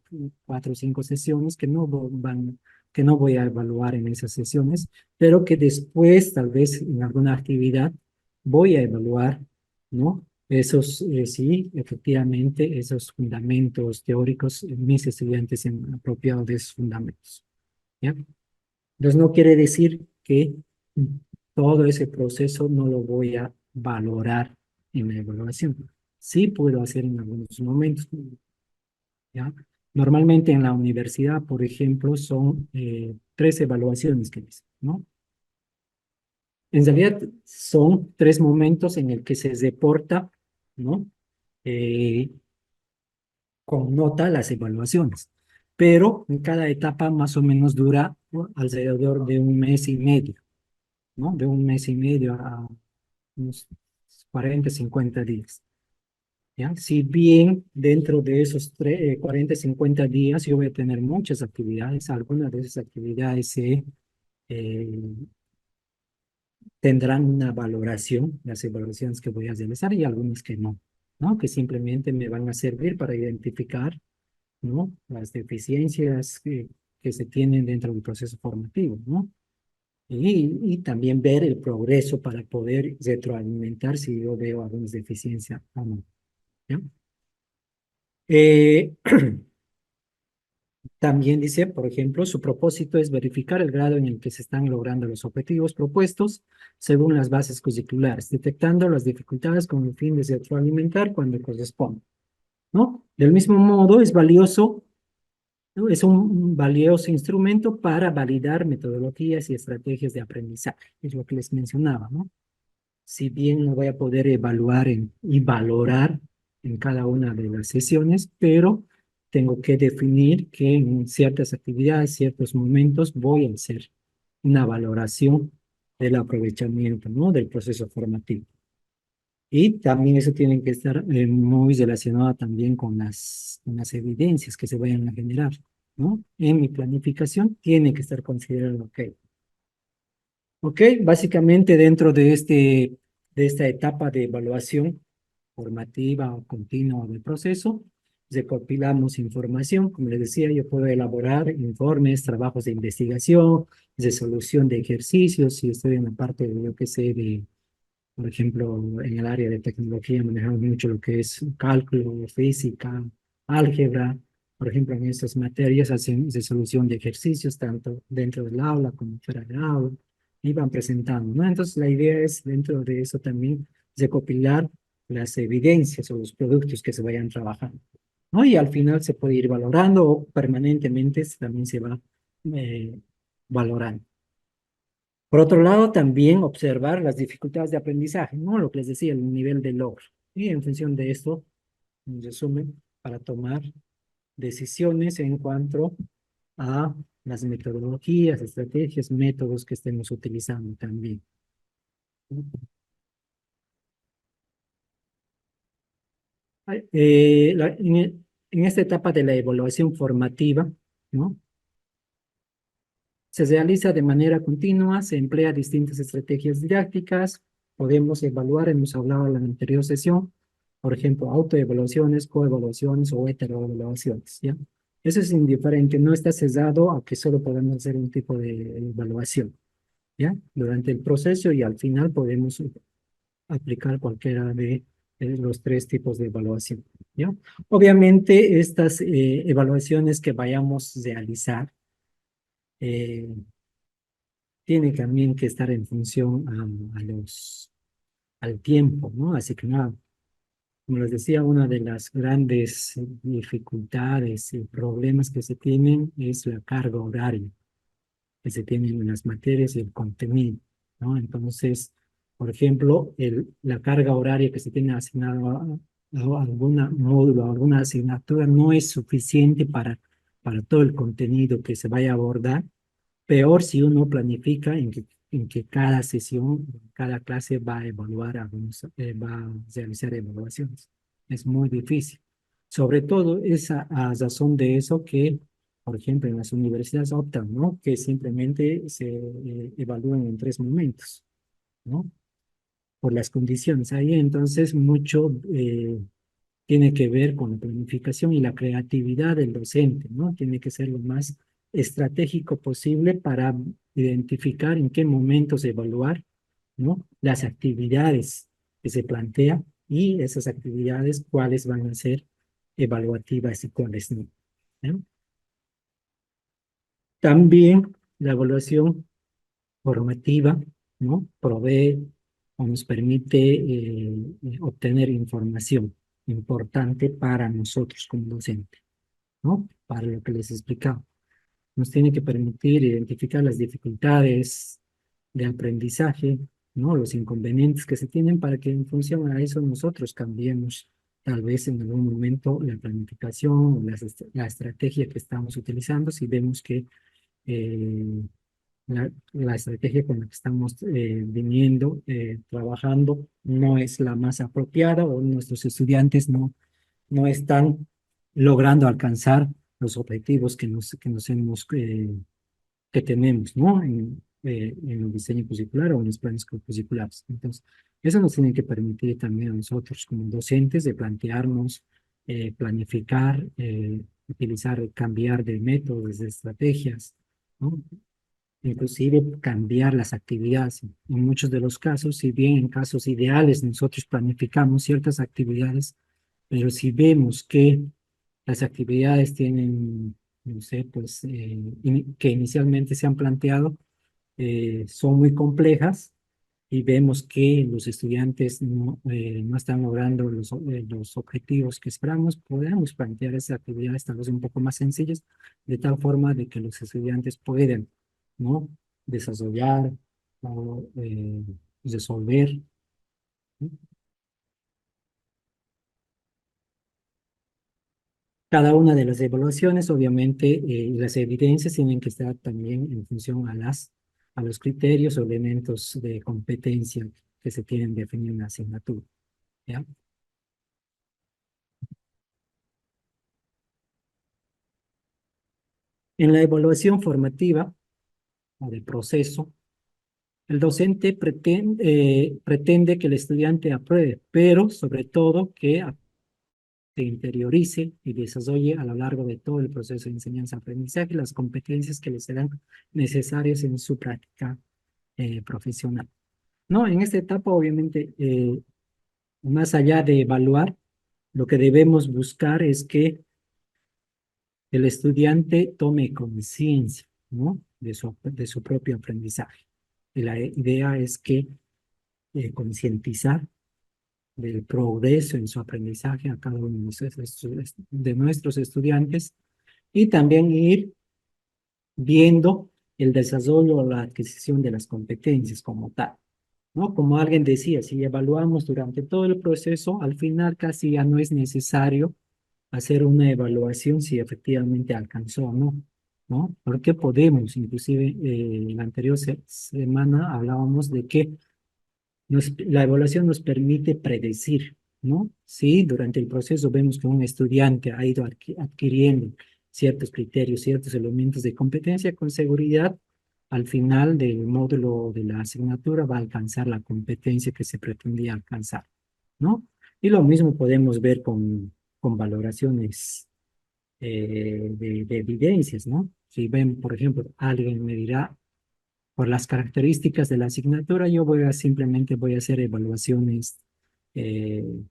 4 o 5 sesiones que no voy a evaluar en esas sesiones, pero que después, tal vez en alguna actividad, voy a evaluar, ¿no? Sí, efectivamente, esos fundamentos teóricos, mis estudiantes se han apropiado de esos fundamentos, ¿ya? Entonces no quiere decir que todo ese proceso no lo voy a valorar en la evaluación. Sí puedo hacer en algunos momentos, ¿ya? Normalmente en la universidad, por ejemplo, son 3 evaluaciones que dicen, ¿no? En realidad son 3 momentos en el que se reporta, ¿no? Con nota las evaluaciones, pero en cada etapa más o menos dura, ¿no?, alrededor de 1 mes y medio, ¿no? De 1 mes y medio a unos 40, 50 días. ¿Ya? Si bien dentro de esos 40, 50 días yo voy a tener muchas actividades, algunas de esas actividades eh, tendrán una valoración, las evaluaciones que voy a realizar, y algunas que no, ¿no? Que simplemente me van a servir para identificar, ¿no?, las deficiencias que se tienen dentro del proceso formativo, ¿no? Y también ver el progreso para poder retroalimentar si yo veo algunas deficiencias o no, ¿ya? Eh, También dice, por ejemplo, su propósito es verificar el grado en el que se están logrando los objetivos propuestos según las bases curriculares, detectando las dificultades con el fin de retroalimentar cuando corresponde, ¿no? Del mismo modo, es valioso, ¿no? Es un valioso instrumento para validar metodologías y estrategias de aprendizaje, es lo que les mencionaba, ¿no? Si bien no voy a poder evaluar y valorar en cada una de las sesiones, pero tengo que definir que en ciertas actividades, ciertos momentos, voy a hacer una valoración del aprovechamiento, ¿no?, del proceso formativo. Y también eso tiene que estar muy relacionado también con las evidencias que se vayan a generar, ¿no? En mi planificación tiene que estar considerado, ok, básicamente dentro de esta etapa de evaluación formativa o continua del proceso, recopilamos información, como les decía, yo puedo elaborar informes, trabajos de investigación, resolución de ejercicios, si estoy en la parte, yo qué sé, de, por ejemplo, en el área de tecnología manejamos mucho lo que es cálculo, física, álgebra, por ejemplo, en esas materias hacen resolución de ejercicios, tanto dentro del aula como fuera del aula, y van presentando, ¿no? Entonces, la idea es, dentro de eso también, recopilar las evidencias o los productos que se vayan trabajando, ¿no? Y al final se puede ir valorando o permanentemente también se va eh, valorando. Por otro lado, también observar las dificultades de aprendizaje, ¿no? Lo que les decía, el nivel de logro. Y en función de esto, en resumen, para tomar decisiones en cuanto a las metodologías, estrategias, métodos que estemos utilizando también. En esta etapa de la evaluación formativa, ¿no? Se realiza de manera continua, se emplea distintas estrategias didácticas, podemos evaluar, hemos hablado en la anterior sesión, por ejemplo, autoevaluaciones, coevaluaciones o heteroevaluaciones, ¿ya? Eso es indiferente, no está sesgado a que solo podemos hacer un tipo de evaluación, ¿ya? Durante el proceso y al final podemos aplicar cualquiera de los tres tipos de evaluación, ¿ya? Obviamente, estas evaluaciones que vayamos a realizar, eh, tiene también que estar en función al tiempo, ¿no? Así que nada, como les decía, una de las grandes dificultades y problemas que se tienen es la carga horaria que se tiene en las materias y el contenido, ¿no? Entonces, por ejemplo, la carga horaria que se tiene asignada a alguna módulo, a alguna asignatura no es suficiente para todo el contenido que se vaya a abordar. Peor si uno planifica en que cada sesión, cada clase va a evaluar, va a realizar evaluaciones. Es muy difícil. Sobre todo es a razón de eso que, por ejemplo, en las universidades optan, ¿no? Que simplemente se evalúen en 3 momentos, ¿no? Por las condiciones. Ahí entonces mucho tiene que ver con la planificación y la creatividad del docente, ¿no? Tiene que ser lo más estratégico posible para identificar en qué momentos evaluar, ¿no? Las actividades que se plantea y esas actividades cuáles van a ser evaluativas y cuáles no, ¿no? También la evaluación formativa, ¿no? Provee o nos permite obtener información importante para nosotros como docentes, ¿no? Para lo que les he explicado. Nos tiene que permitir identificar las dificultades de aprendizaje, ¿no? Los inconvenientes que se tienen para que en función a eso nosotros cambiemos tal vez en algún momento la planificación o la estrategia que estamos utilizando si vemos que eh, la estrategia con la que estamos viniendo, trabajando, no es la más apropiada o nuestros estudiantes no están logrando alcanzar los objetivos que tenemos, ¿no? En el diseño curricular o en los planes curriculares. Entonces, eso nos tiene que permitir también a nosotros como docentes de plantearnos, planificar, utilizar, cambiar de métodos, de estrategias, ¿no? Inclusive cambiar las actividades. En muchos de los casos, si bien en casos ideales nosotros planificamos ciertas actividades, pero si vemos que las actividades tienen, no sé, pues, que inicialmente se han planteado, son muy complejas y vemos que los estudiantes no están logrando los objetivos que esperamos, podemos plantear esas actividades tal vez un poco más sencillas, de tal forma de que los estudiantes puedan, ¿no? Desarrollar o resolver, ¿no? Cada una de las evaluaciones, obviamente, y las evidencias tienen que estar también en función a los criterios o elementos de competencia que se tienen definido en la asignatura, ¿ya? En la evaluación formativa o de proceso, el docente pretende que el estudiante apruebe, pero sobre todo que se interiorice y desarrolle a lo largo de todo el proceso de enseñanza-aprendizaje las competencias que le serán necesarias en su práctica profesional. No, en esta etapa, obviamente, más allá de evaluar, lo que debemos buscar es que el estudiante tome conciencia, ¿no? de su propio aprendizaje. Y la idea es que concientizar del progreso en su aprendizaje a cada uno de nuestros estudiantes y también ir viendo el desarrollo o la adquisición de las competencias como tal, ¿no? Como alguien decía, si evaluamos durante todo el proceso, al final casi ya no es necesario hacer una evaluación si efectivamente alcanzó o no, ¿no? Porque podemos, inclusive la anterior semana hablábamos de que la evaluación nos permite predecir, ¿no? Si durante el proceso vemos que un estudiante ha ido adquiriendo ciertos criterios, ciertos elementos de competencia, con seguridad, al final del módulo de la asignatura va a alcanzar la competencia que se pretendía alcanzar, ¿no? Y lo mismo podemos ver con valoraciones de evidencias, ¿no? Si ven, por ejemplo, alguien me dirá, por las características de la asignatura, yo simplemente voy a hacer evaluaciones eh,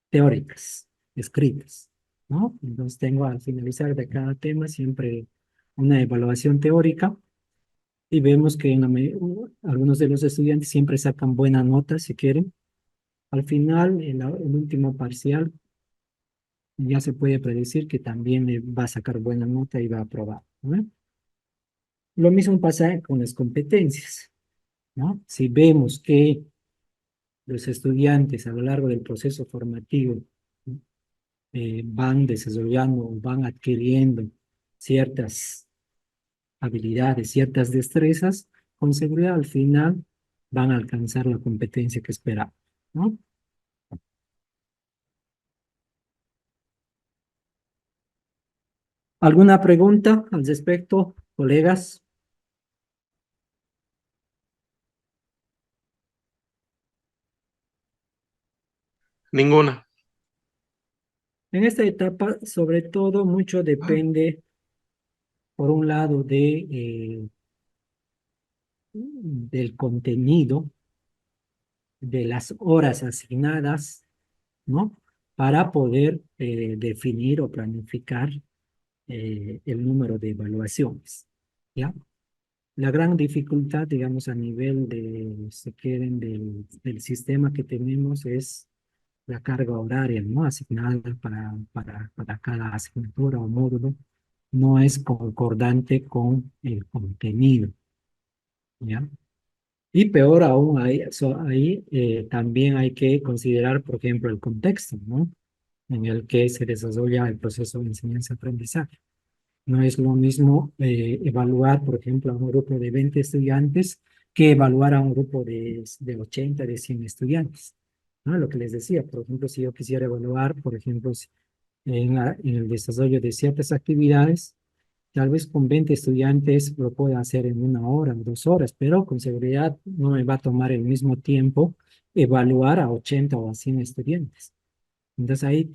teóricas, escritas, ¿no? Entonces tengo al finalizar de cada tema siempre una evaluación teórica y vemos que algunos de los estudiantes siempre sacan buena nota si quieren. Al final, el último parcial, ya se puede predecir que también va a sacar buena nota y va a aprobar, ¿no? Lo mismo pasa con las competencias, ¿no? Si vemos que los estudiantes a lo largo del proceso formativo van desarrollando o van adquiriendo ciertas habilidades, ciertas destrezas, con seguridad al final van a alcanzar la competencia que esperamos, ¿no? ¿Alguna pregunta al respecto, colegas? Ninguna. En esta etapa, sobre todo, mucho depende, por un lado, del contenido, de las horas asignadas, ¿no? Para poder definir o planificar el número de evaluaciones, ¿ya? La gran dificultad, digamos, a nivel de, si quieren, del sistema que tenemos es la carga horaria, ¿no? Asignada para cada asignatura o módulo, no es concordante con el contenido, ¿ya? Y peor aún, ahí también hay que considerar, por ejemplo, el contexto, ¿no? En el que se desarrolla el proceso de enseñanza-aprendizaje. No es lo mismo evaluar, por ejemplo, a un grupo de 20 estudiantes que evaluar a un grupo de 80, de 100 estudiantes, ¿no? Lo que les decía, por ejemplo, si yo quisiera evaluar, por ejemplo, en el desarrollo de ciertas actividades, tal vez con 20 estudiantes lo pueda hacer en 1 hora o 2 horas, pero con seguridad no me va a tomar el mismo tiempo evaluar a 80 o a 100 estudiantes. Entonces ahí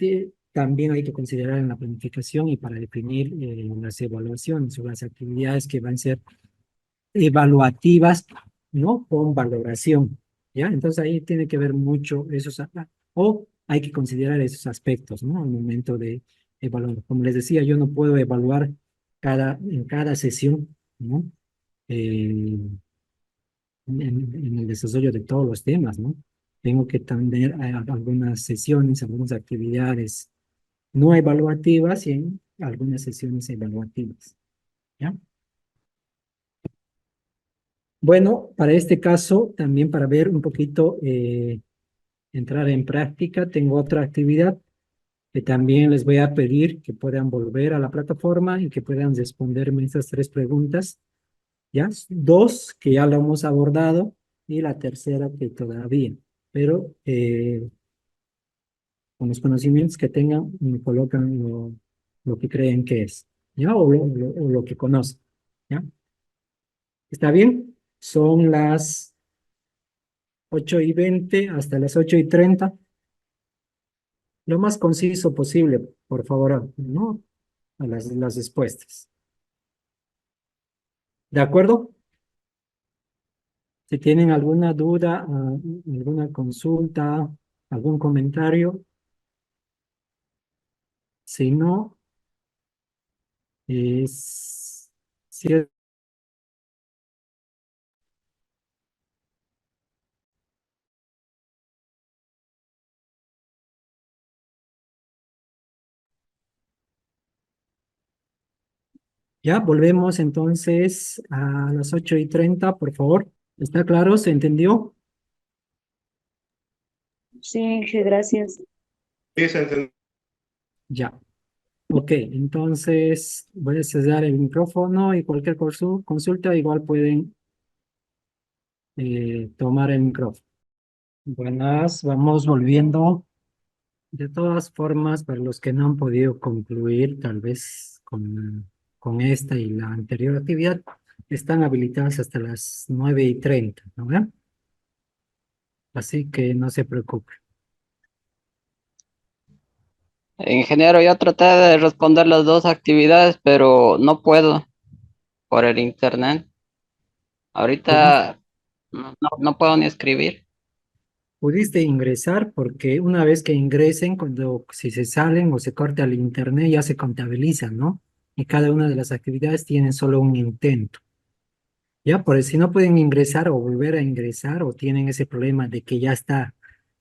también hay que considerar en la planificación y para definir las evaluaciones o las actividades que van a ser evaluativas, ¿no? Con valoración, ¿ya? Entonces ahí tiene que ver mucho o hay que considerar esos aspectos, ¿no? Al momento de evaluar. Como les decía, yo no puedo evaluar en cada sesión, ¿no? En el desarrollo de todos los temas, ¿no? Tengo que tener algunas sesiones, algunas actividades no evaluativas y en algunas sesiones evaluativas, ¿ya? Bueno, para este caso, también para ver un poquito, entrar en práctica, tengo otra actividad que también les voy a pedir que puedan volver a la plataforma y que puedan responderme estas 3 preguntas, ¿ya? 2 que ya lo hemos abordado y la tercera que todavía, pero con los conocimientos que tengan, me colocan lo que creen que es, ¿ya? O lo que conocen, ¿ya? ¿Está bien? Son las 8:20 hasta las 8:30. Lo más conciso posible, por favor, ¿no? A las respuestas. ¿De acuerdo? Si tienen alguna duda, alguna consulta, algún comentario, si no, es... si ya, volvemos entonces a las 8:30, por favor. ¿Está claro? ¿Se entendió? Sí, Inge, gracias. Sí, se entendió. Ya. Ok, entonces voy a cerrar el micrófono y cualquier consulta igual pueden tomar el micrófono. Buenas, vamos volviendo. De todas formas, para los que no han podido concluir, tal vez con esta y la anterior actividad, están habilitadas hasta las 9:30, ¿no ve? Así que no se preocupen. Ingeniero, yo traté de responder las dos actividades, pero no puedo por el internet. Ahorita no puedo ni escribir. Pudiste ingresar porque una vez que ingresen, si se salen o se corta el internet, ya se contabilizan, ¿no? Y cada una de las actividades tiene solo un intento. Ya, por eso si no pueden ingresar o volver a ingresar o tienen ese problema de que ya está,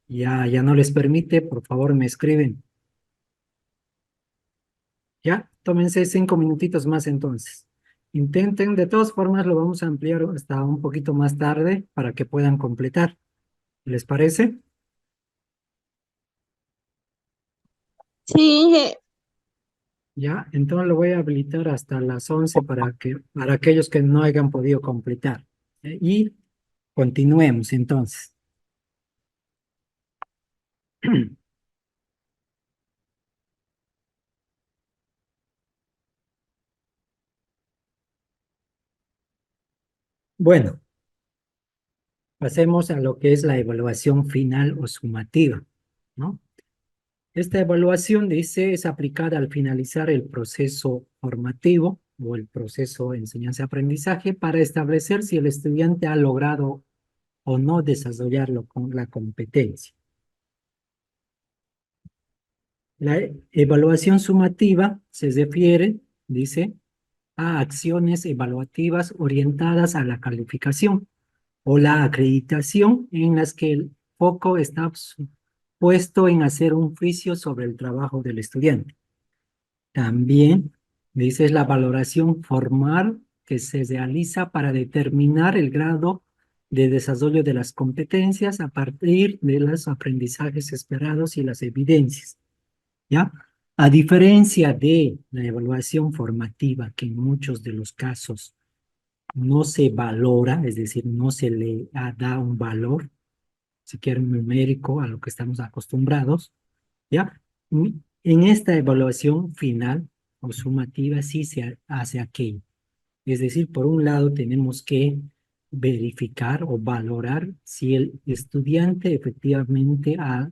ya no les permite, por favor me escriben. Ya, tómense 5 minutitos más entonces. Intenten, de todas formas lo vamos a ampliar hasta un poquito más tarde para que puedan completar. ¿Les parece? Sí, Inge. Ya, entonces lo voy a habilitar hasta las 11 para aquellos que no hayan podido completar. Y continuemos entonces. Bueno, pasemos a lo que es la evaluación final o sumativa, ¿no? Esta evaluación, dice, es aplicada al finalizar el proceso formativo o el proceso de enseñanza-aprendizaje para establecer si el estudiante ha logrado o no desarrollarlo con la competencia. La evaluación sumativa se refiere, dice, a acciones evaluativas orientadas a la calificación o la acreditación en las que el foco está puesto en hacer un juicio sobre el trabajo del estudiante. También, dice, es la valoración formal que se realiza para determinar el grado de desarrollo de las competencias a partir de los aprendizajes esperados y las evidencias. ¿Ya? A diferencia de la evaluación formativa, que en muchos de los casos no se valora, es decir, no se le da un valor, si quieren numérico, a lo que estamos acostumbrados, ¿ya? En esta evaluación final o sumativa sí se hace aquello. Es decir, por un lado tenemos que verificar o valorar si el estudiante efectivamente ha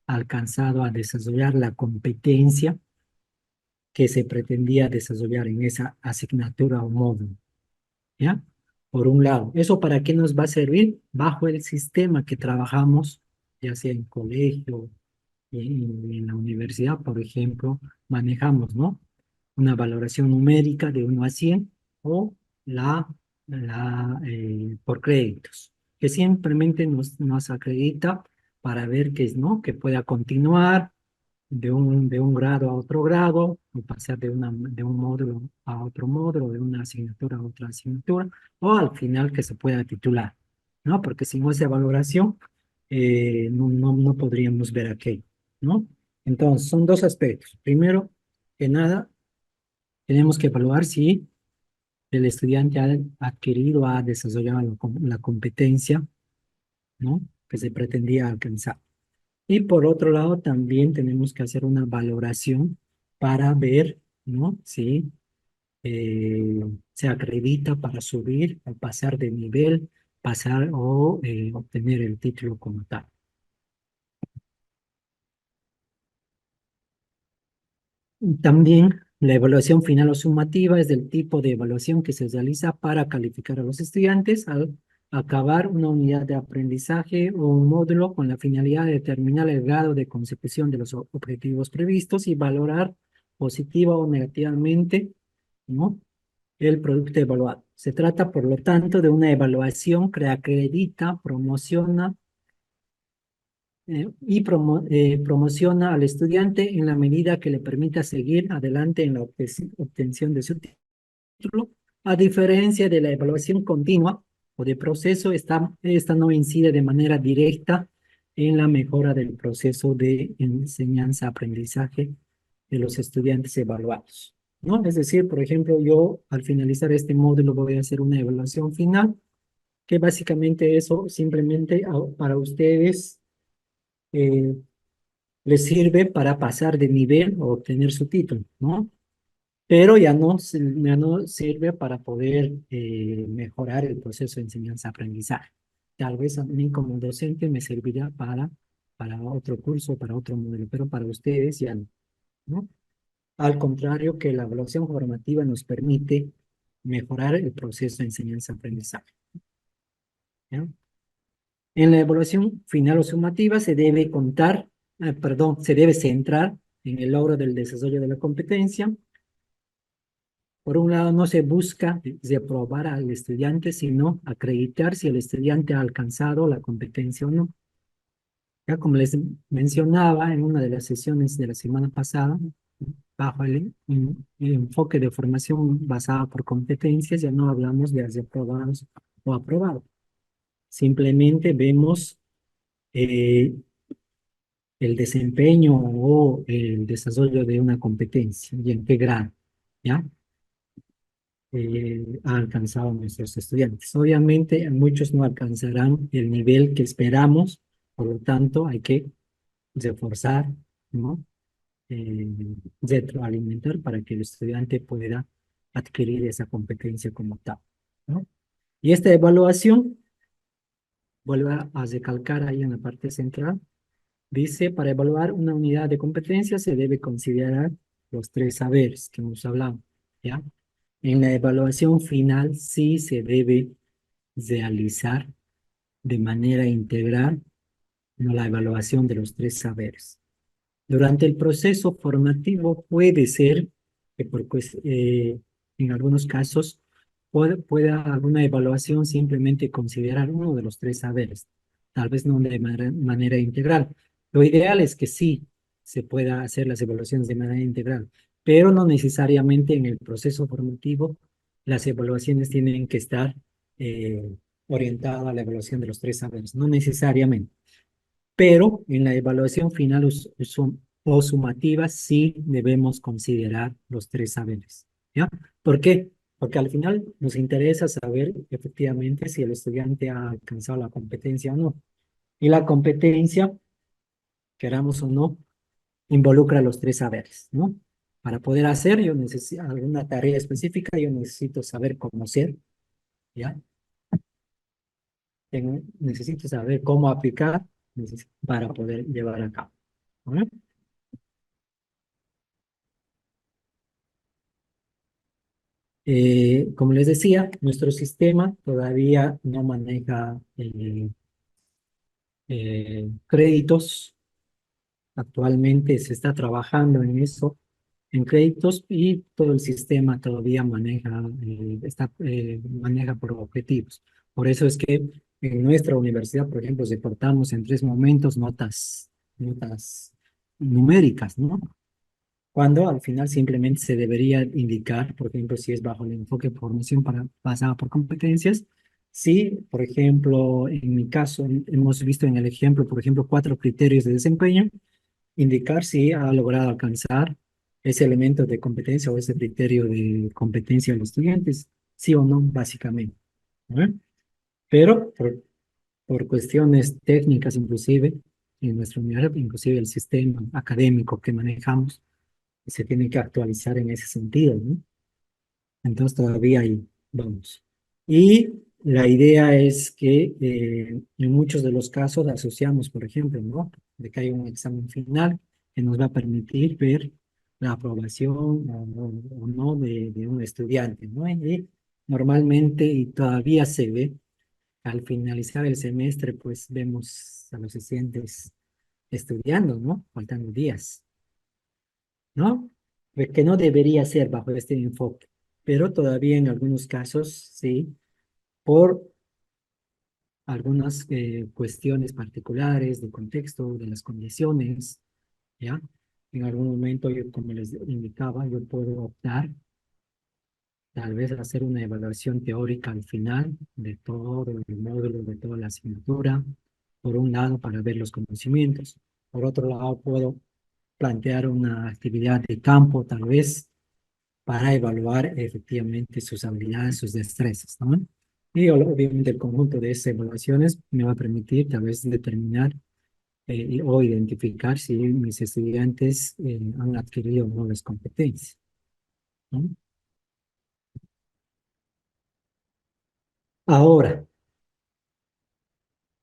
alcanzado a desarrollar la competencia que se pretendía desarrollar en esa asignatura o módulo, ¿ya? Por un lado, ¿eso para qué nos va a servir? Bajo el sistema que trabajamos, ya sea en colegio, en la universidad, por ejemplo, manejamos, ¿no? Una valoración numérica de 1 a 100 o por créditos, que simplemente nos acredita para ver que, ¿no? Que pueda continuar de un grado a otro grado, o pasar de un módulo a otro módulo, de una asignatura a otra asignatura, o al final que se pueda titular, ¿no? Porque sin esa valoración no podríamos ver aquello, ¿no? Entonces, son dos aspectos. Primero que nada, tenemos que evaluar si el estudiante ha adquirido, ha desarrollado la competencia, ¿no? Que se pretendía alcanzar. Y por otro lado, también tenemos que hacer una valoración para ver, ¿no? Si se acredita para subir o pasar de nivel, pasar o obtener el título como tal. También la evaluación final o sumativa es del tipo de evaluación que se realiza para calificar a los estudiantes al acabar una unidad de aprendizaje o un módulo con la finalidad de determinar el grado de consecución de los objetivos previstos y valorar positiva o negativamente, ¿no?, el producto evaluado. Se trata, por lo tanto, de una evaluación que acredita, promociona promociona al estudiante en la medida que le permita seguir adelante en la obtención de su título. A diferencia de la evaluación continua o de proceso, esta no incide de manera directa en la mejora del proceso de enseñanza-aprendizaje de los estudiantes evaluados, ¿no? Es decir, por ejemplo, yo al finalizar este módulo voy a hacer una evaluación final, que básicamente eso simplemente para ustedes eh, les sirve para pasar de nivel o obtener su título, ¿no? Pero ya no sirve para poder mejorar el proceso de enseñanza-aprendizaje. Tal vez a mí como docente me servirá para otro curso, para otro modelo, pero para ustedes ya no, ¿no? Al contrario, que la evaluación formativa nos permite mejorar el proceso de enseñanza-aprendizaje, ¿ya? En la evaluación final o sumativa se debe se debe centrar en el logro del desarrollo de la competencia. Por un lado, no se busca reprobar al estudiante, sino acreditar si el estudiante ha alcanzado la competencia o no. Ya como les mencionaba en una de las sesiones de la semana pasada, bajo el enfoque de formación basada por competencias, ya no hablamos de reprobados o aprobados. Simplemente vemos el desempeño o el desarrollo de una competencia y en qué grado, ¿ya? Han alcanzado nuestros estudiantes. Obviamente, muchos no alcanzarán el nivel que esperamos, por lo tanto, hay que reforzar, ¿no? Retroalimentar para que el estudiante pueda adquirir esa competencia como tal, ¿no? Y esta evaluación, vuelvo a recalcar ahí en la parte central, dice, para evaluar una unidad de competencia se debe considerar los 3 saberes que hemos hablado, ¿ya? En la evaluación final sí se debe realizar de manera integral, ¿no?, la evaluación de los 3 saberes. Durante el proceso formativo puede ser que en algunos casos pueda alguna evaluación simplemente considerar uno de los 3 saberes, tal vez no de manera integral. Lo ideal es que sí se pueda hacer las evaluaciones de manera integral, pero no necesariamente en el proceso formativo las evaluaciones tienen que estar orientadas a la evaluación de los 3 saberes, no necesariamente. Pero en la evaluación final o sumativa sí debemos considerar los 3 saberes, ¿ya? ¿Por qué? Porque al final nos interesa saber efectivamente si el estudiante ha alcanzado la competencia o no. Y la competencia, queramos o no, involucra los 3 saberes, ¿no? Para poder hacer yo necesito alguna tarea específica, yo necesito saber conocer, ¿ya? Necesito saber cómo aplicar para poder llevar a cabo, ¿no? Como les decía, nuestro sistema todavía no maneja créditos. Actualmente se está trabajando en eso, en créditos, y todo el sistema todavía maneja por objetivos. Por eso es que en nuestra universidad, por ejemplo, reportamos en 3 momentos notas numéricas, ¿no? Cuando al final simplemente se debería indicar, por ejemplo, si es bajo el enfoque de formación basada por competencias, si, por ejemplo, en mi caso, hemos visto en el ejemplo, por ejemplo, 4 criterios de desempeño, indicar si ha logrado alcanzar ese elemento de competencia o ese criterio de competencia de los estudiantes, sí o no, básicamente, ¿no? Pero por cuestiones técnicas, inclusive, en nuestra universidad, inclusive el sistema académico que manejamos, se tiene que actualizar en ese sentido, ¿no? Entonces todavía ahí vamos. Y la idea es que en muchos de los casos asociamos, por ejemplo, ¿no? De que hay un examen final que nos va a permitir ver la aprobación o no de un estudiante, ¿no? Y normalmente, y todavía se ve, al finalizar el semestre, pues vemos a los estudiantes estudiando, ¿no? Faltando días, ¿no? Que no debería ser bajo este enfoque, pero todavía en algunos casos, sí, por algunas cuestiones particulares de contexto, de las condiciones, ¿ya? En algún momento, yo, como les indicaba, yo puedo optar tal vez hacer una evaluación teórica al final de todo el módulo, de toda la asignatura, por un lado, para ver los conocimientos. Por otro lado, puedo plantear una actividad de campo, tal vez, para evaluar efectivamente sus habilidades, sus destrezas, ¿no? Y obviamente el conjunto de esas evaluaciones me va a permitir tal vez determinar o identificar si mis estudiantes han adquirido o no las competencias, ¿no? Ahora,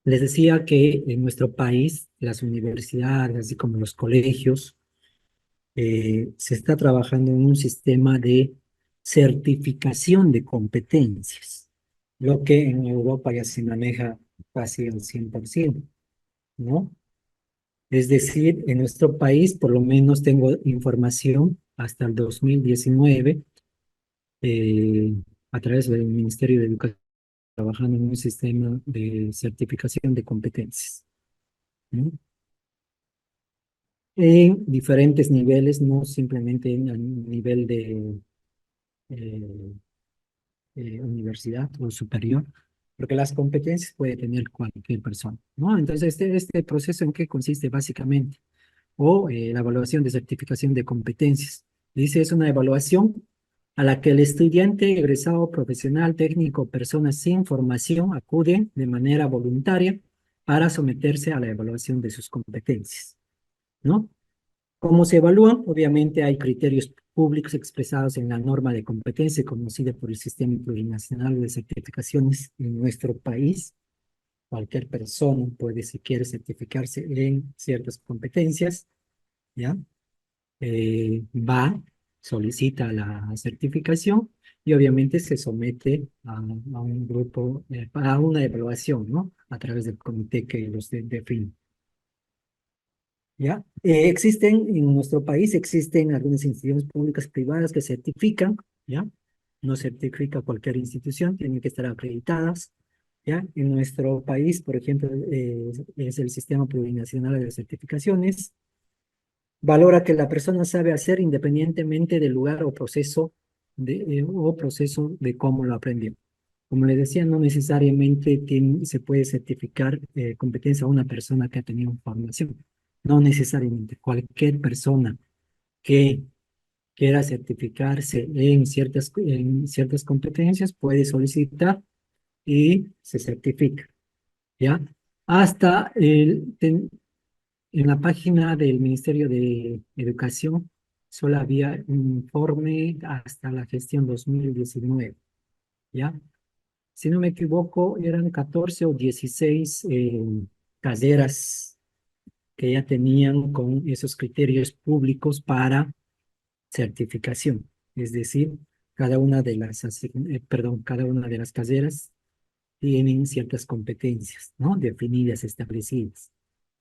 les decía que en nuestro país, las universidades, así como los colegios, se está trabajando en un sistema de certificación de competencias, lo que en Europa ya se maneja casi al 100%, ¿no? Es decir, en nuestro país, por lo menos tengo información hasta el 2019, eh, a través del Ministerio de Educación, trabajando en un sistema de certificación de competencias, ¿no? En diferentes niveles, no simplemente en el nivel de eh, universidad o superior, porque las competencias puede tener cualquier persona, ¿no? Entonces, este proceso, ¿en qué consiste básicamente? O la evaluación de certificación de competencias. Dice, es una evaluación a la que el estudiante, egresado, profesional, técnico, personas sin formación acuden de manera voluntaria para someterse a la evaluación de sus competencias, ¿no? ¿Cómo se evalúan? Obviamente hay criterios públicos expresados en la norma de competencia conocida por el Sistema Plurinacional de Certificaciones en nuestro país. Cualquier persona puede, si quiere, certificarse en ciertas competencias, ¿ya? Va, solicita la certificación y obviamente se somete a un grupo, a una evaluación, ¿no? A través del comité que los define. ¿Ya? Existen, en nuestro país existen algunas instituciones públicas privadas que certifican, ¿ya? No certifica cualquier institución, tienen que estar acreditadas, ¿ya? En nuestro país, por ejemplo, es el Sistema Plurinacional de Certificaciones, valora que la persona sabe hacer independientemente del lugar o proceso de cómo lo aprendió. Como les decía, no necesariamente se puede certificar competencia a una persona que ha tenido formación. No necesariamente. Cualquier persona que quiera certificarse en ciertas competencias puede solicitar y se certifica, ¿ya? Hasta en la página del Ministerio de Educación solo había un informe hasta la gestión 2019, ¿ya? Si no me equivoco, eran 14 o 16 carreras que ya tenían con esos criterios públicos para certificación. Es decir, cada una de las carreras tienen ciertas competencias, ¿no? Definidas, establecidas.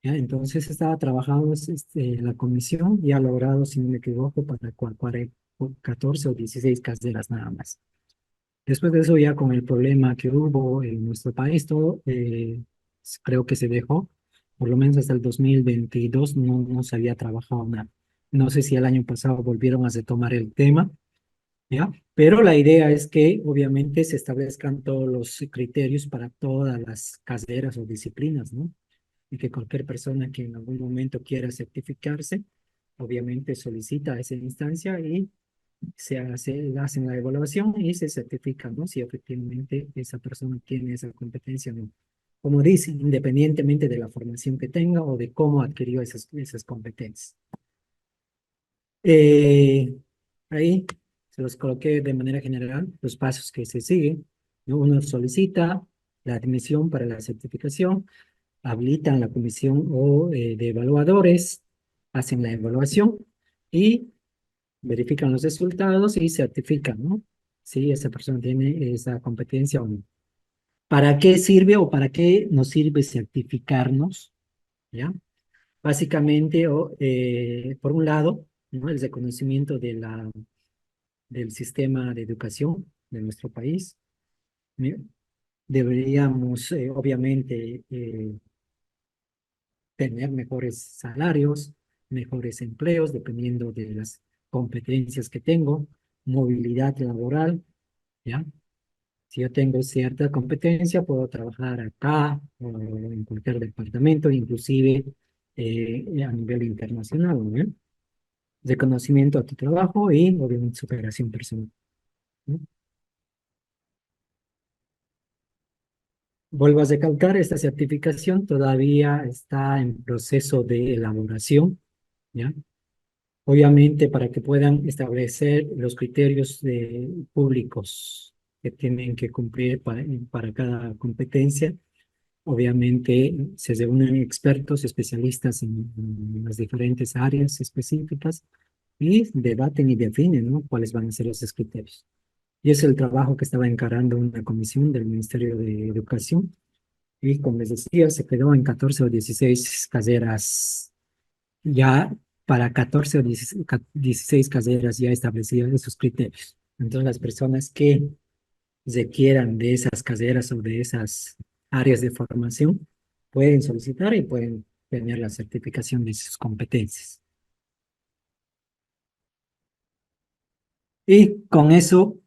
¿Ya? Entonces estaba trabajando la comisión y ha logrado, si no me equivoco, para 14 o 16 carreras nada más. Después de eso, ya con el problema que hubo en nuestro país, todo creo que se dejó, por lo menos hasta el 2022 no se había trabajado nada. No sé si el año pasado volvieron a retomar el tema, ¿ya? Pero la idea es que obviamente se establezcan todos los criterios para todas las carreras o disciplinas, ¿no? Y que cualquier persona que en algún momento quiera certificarse, obviamente solicita a esa instancia y hacen la evaluación y se certifica, ¿no? Si efectivamente esa persona tiene esa competencia o no. Como dice, independientemente de la formación que tenga o de cómo adquirió esas competencias. Ahí Se los coloqué de manera general, los pasos que se siguen, ¿no? Uno solicita la admisión para la certificación, habilitan la comisión de evaluadores, hacen la evaluación y verifican los resultados y certifican, ¿no? Si esa persona tiene esa competencia o no. ¿Para qué sirve o para qué nos sirve certificarnos? ¿Ya? Básicamente, por un lado, ¿no? El reconocimiento del sistema de educación de nuestro país. ¿Sí? Deberíamos, obviamente, tener mejores salarios, mejores empleos, dependiendo de las competencias que tengo, movilidad laboral, ¿ya? Si yo tengo cierta competencia, puedo trabajar acá o en cualquier departamento, inclusive a nivel internacional, ¿no? Reconocimiento a tu trabajo y obviamente superación personal, ¿no? Vuelvo a recalcar, esta certificación todavía está en proceso de elaboración, ¿ya? Obviamente, para que puedan establecer los criterios públicos que tienen que cumplir para cada competencia, obviamente se reúnen expertos, especialistas en las diferentes áreas específicas y debaten y definen, ¿no? Cuáles van a ser esos criterios. Y es el trabajo que estaba encarando una comisión del Ministerio de Educación y, como les decía, se quedó en 14 o 16 carreras ya, para 14 o 16 carreras ya establecidas esos criterios. Entonces, las personas que requieran de esas carreras o de esas áreas de formación pueden solicitar y pueden tener la certificación de sus competencias. Y con eso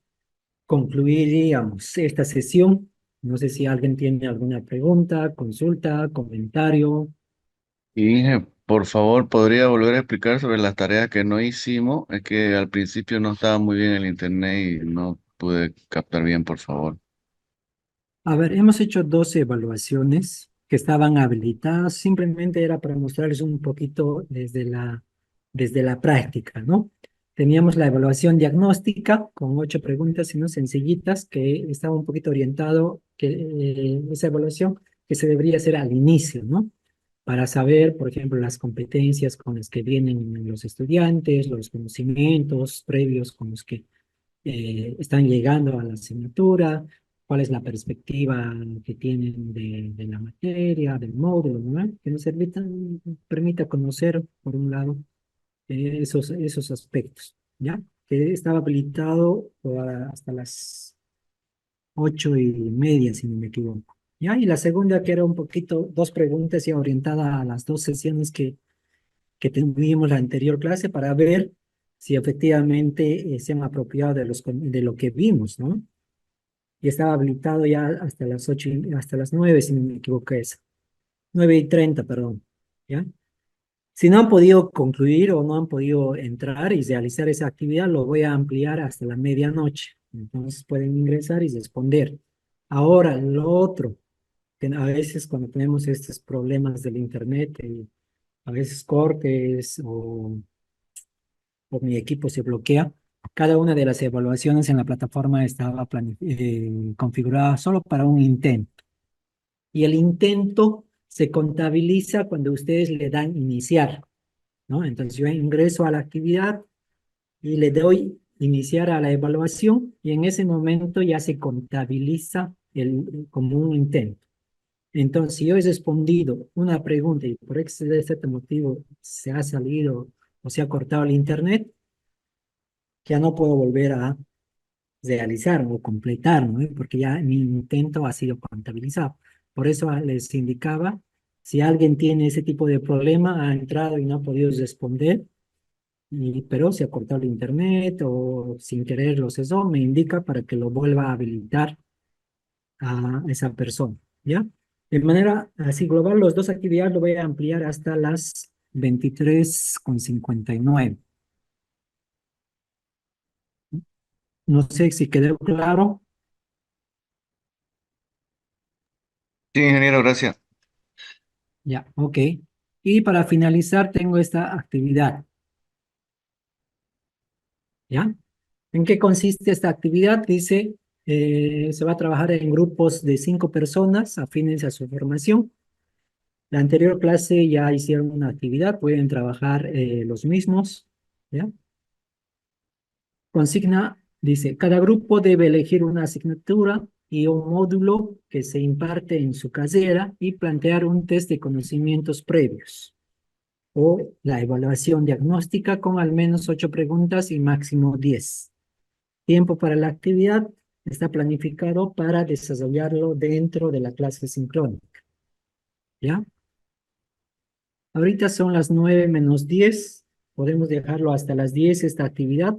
concluiríamos esta sesión. No sé si alguien tiene alguna pregunta, consulta, comentario. Inge, por favor, ¿podría volver a explicar sobre las tareas que no hicimos? Es que al principio no estaba muy bien el internet y no pude captar bien, por favor. A ver, hemos hecho 12 evaluaciones que estaban habilitadas. Simplemente era para mostrarles un poquito desde la práctica, ¿no? Teníamos la evaluación diagnóstica con 8 preguntas, sino sencillitas, que estaba un poquito orientado esa evaluación que se debería hacer al inicio, ¿no? Para saber, por ejemplo, las competencias con las que vienen los estudiantes, los conocimientos previos con los que están llegando a la asignatura, cuál es la perspectiva que tienen de la materia, del módulo, ¿no? Que nos permita conocer, por un lado, esos aspectos, ¿ya? Que estaba habilitado hasta las 8:30, si no me equivoco. ¿Ya? Y la segunda, que era un poquito, dos preguntas ya orientada a las dos sesiones que tuvimos la anterior clase para ver si efectivamente se han apropiado de lo que vimos, ¿no? Y estaba habilitado ya hasta las 8, hasta las 9, si no me equivoco, es 9:30, perdón, ¿ya? Si no han podido concluir o no han podido entrar y realizar esa actividad, lo voy a ampliar hasta la medianoche. Entonces pueden ingresar y responder. Ahora, lo otro, que a veces cuando tenemos estos problemas del internet, a veces cortes o mi equipo se bloquea, cada una de las evaluaciones en la plataforma estaba configurada solo para un intento. Y el intento se contabiliza cuando ustedes le dan iniciar, ¿no? Entonces yo ingreso a la actividad y le doy iniciar a la evaluación y en ese momento ya se contabiliza como un intento. Entonces, si yo he respondido una pregunta y por este motivo se ha salido o se ha cortado el internet, ya no puedo volver a realizar o completar, ¿no? Porque ya mi intento ha sido contabilizado. Por eso les indicaba, si alguien tiene ese tipo de problema, ha entrado y no ha podido responder, pero se ha cortado el internet o sin querer lo cesó, me indica para que lo vuelva a habilitar a esa persona, ¿ya? De manera así global, las dos actividades lo voy a ampliar hasta las 23:59. No sé si quedó claro. Sí, ingeniero, gracias. Ya, ok. Y para finalizar, tengo esta actividad. ¿Ya? ¿En qué consiste esta actividad? Dice, se va a trabajar en grupos de 5 personas afines a su formación. La anterior clase ya hicieron una actividad, pueden trabajar los mismos, ¿ya? Consigna, dice, cada grupo debe elegir una asignatura y un módulo que se imparte en su carrera y plantear un test de conocimientos previos o la evaluación diagnóstica con al menos 8 preguntas y máximo 10. Tiempo para la actividad está planificado para desarrollarlo dentro de la clase sincrónica. ¿Ya? Ahorita son las 9 menos 10. Podemos dejarlo hasta las 10 esta actividad.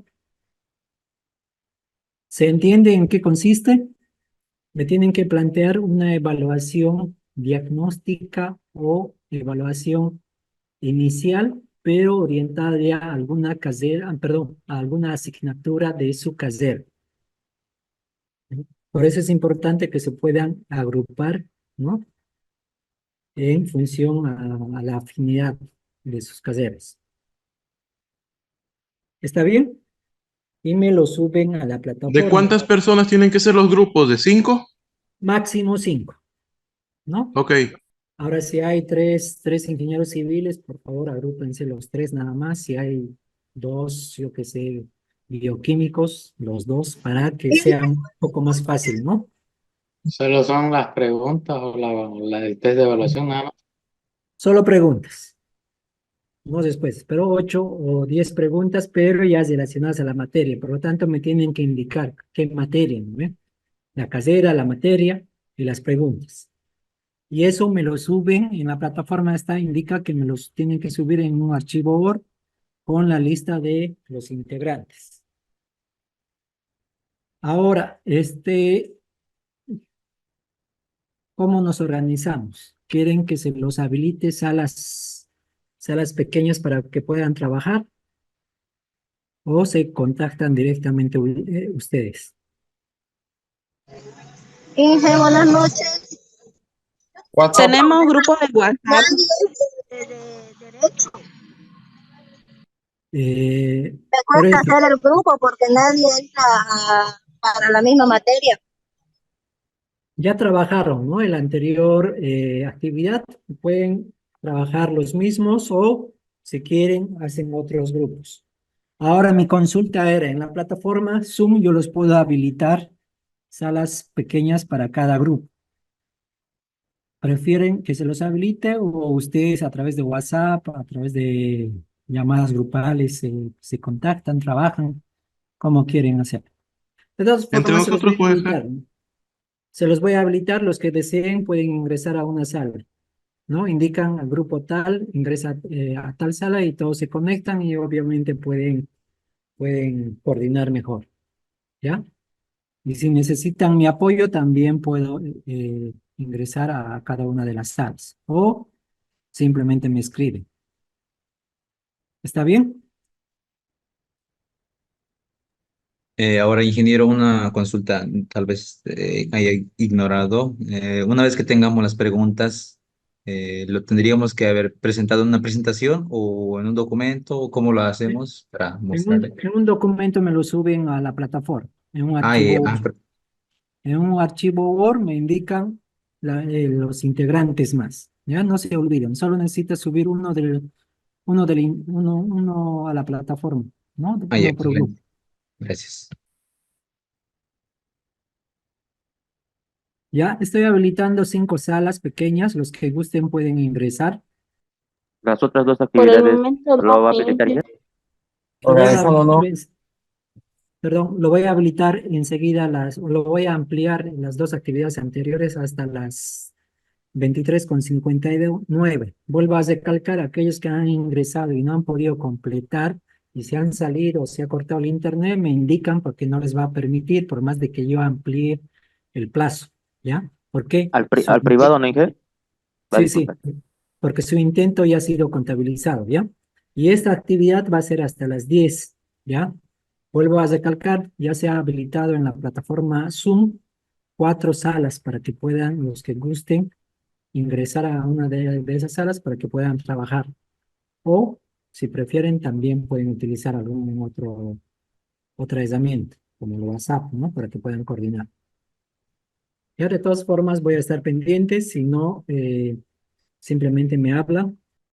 ¿Se entiende en qué consiste? Me tienen que plantear una evaluación diagnóstica o evaluación inicial, pero orientada a alguna carrera, perdón, a alguna asignatura de su carrera. Por eso es importante que se puedan agrupar, ¿no? En función a la afinidad de sus carreras. ¿Está bien? Y me lo suben a la plataforma. ¿De cuántas personas tienen que ser los grupos? ¿De 5? Máximo 5, ¿no? Ok. Ahora, si hay tres ingenieros civiles, por favor, agrúpense los 3 nada más. Si hay 2, yo que sé, bioquímicos, los 2, para que sea un poco más fácil, ¿no? Solo son las preguntas o la del test de evaluación, nada más. Solo preguntas. No después, pero 8 o 10 preguntas, pero ya relacionadas a la materia. Por lo tanto, me tienen que indicar qué materia, ¿no ve? La carrera, la materia y las preguntas. Y eso me lo suben en la plataforma esta, indica que me los tienen que subir en un archivo Word con la lista de los integrantes. Ahora, ¿cómo nos organizamos? ¿Quieren que se los habilite salas pequeñas para que puedan trabajar? ¿O se contactan directamente ustedes? Inge, buenas noches. Tenemos grupos de WhatsApp. Me cuesta hacer el grupo porque nadie entra para la misma materia. Ya trabajaron, ¿no? En la anterior actividad, pueden trabajar los mismos o, si quieren, hacen otros grupos. Ahora mi consulta era, en la plataforma Zoom yo los puedo habilitar salas pequeñas para cada grupo. ¿Prefieren que se los habilite o ustedes a través de WhatsApp, a través de llamadas grupales, se contactan, trabajan? ¿Cómo quieren hacer? De todas Entre formas, se los voy nosotros a puede habilitar, ser. ¿no? Se los voy a habilitar, los que deseen pueden ingresar a una sala, ¿no? Indican al grupo tal, ingresa a tal sala y todos se conectan y obviamente pueden coordinar mejor, ¿ya? Y si necesitan mi apoyo, también puedo ingresar a cada una de las salas o simplemente me escriben. ¿Está bien? Ahora, ingeniero, una consulta, tal vez haya ignorado. Una vez que tengamos las preguntas, ¿lo tendríamos que haber presentado en una presentación o en un documento? ¿O cómo lo hacemos para mostrarle? En un documento me lo suben a la plataforma, en un Ah, archivo. per- En un archivo Word me indican los integrantes más. Ya no se olviden, solo necesita subir uno a la plataforma, ¿no? ya, Uno por grupo. gracias. Ya estoy habilitando 5 salas pequeñas, los que gusten pueden ingresar. Las otras dos Por el actividades, momento ¿lo no, va a mi habilitar ya? Lo voy a Perdón, lo voy a habilitar enseguida, lo voy a ampliar las 2 actividades anteriores hasta las 23:59. Vuelvo a recalcar, aquellos que han ingresado y no han podido completar y se han salido o se ha cortado el internet, me indican porque no les va a permitir, por más de que yo amplíe el plazo, ¿ya? ¿Por qué? Al privado, ¿no, Inge? Va a Sí, sí, disculpar. porque su intento ya ha sido contabilizado, ¿ya? Y esta actividad va a ser hasta las 10, ¿ya? Vuelvo a recalcar, ya se ha habilitado en la plataforma Zoom 4 salas para que puedan, los que gusten, ingresar a una de esas salas para que puedan trabajar. O, si prefieren, también pueden utilizar algún otra herramienta, como el WhatsApp, ¿no? Para que puedan coordinar. Ya de todas formas voy a estar pendiente, si no, simplemente me habla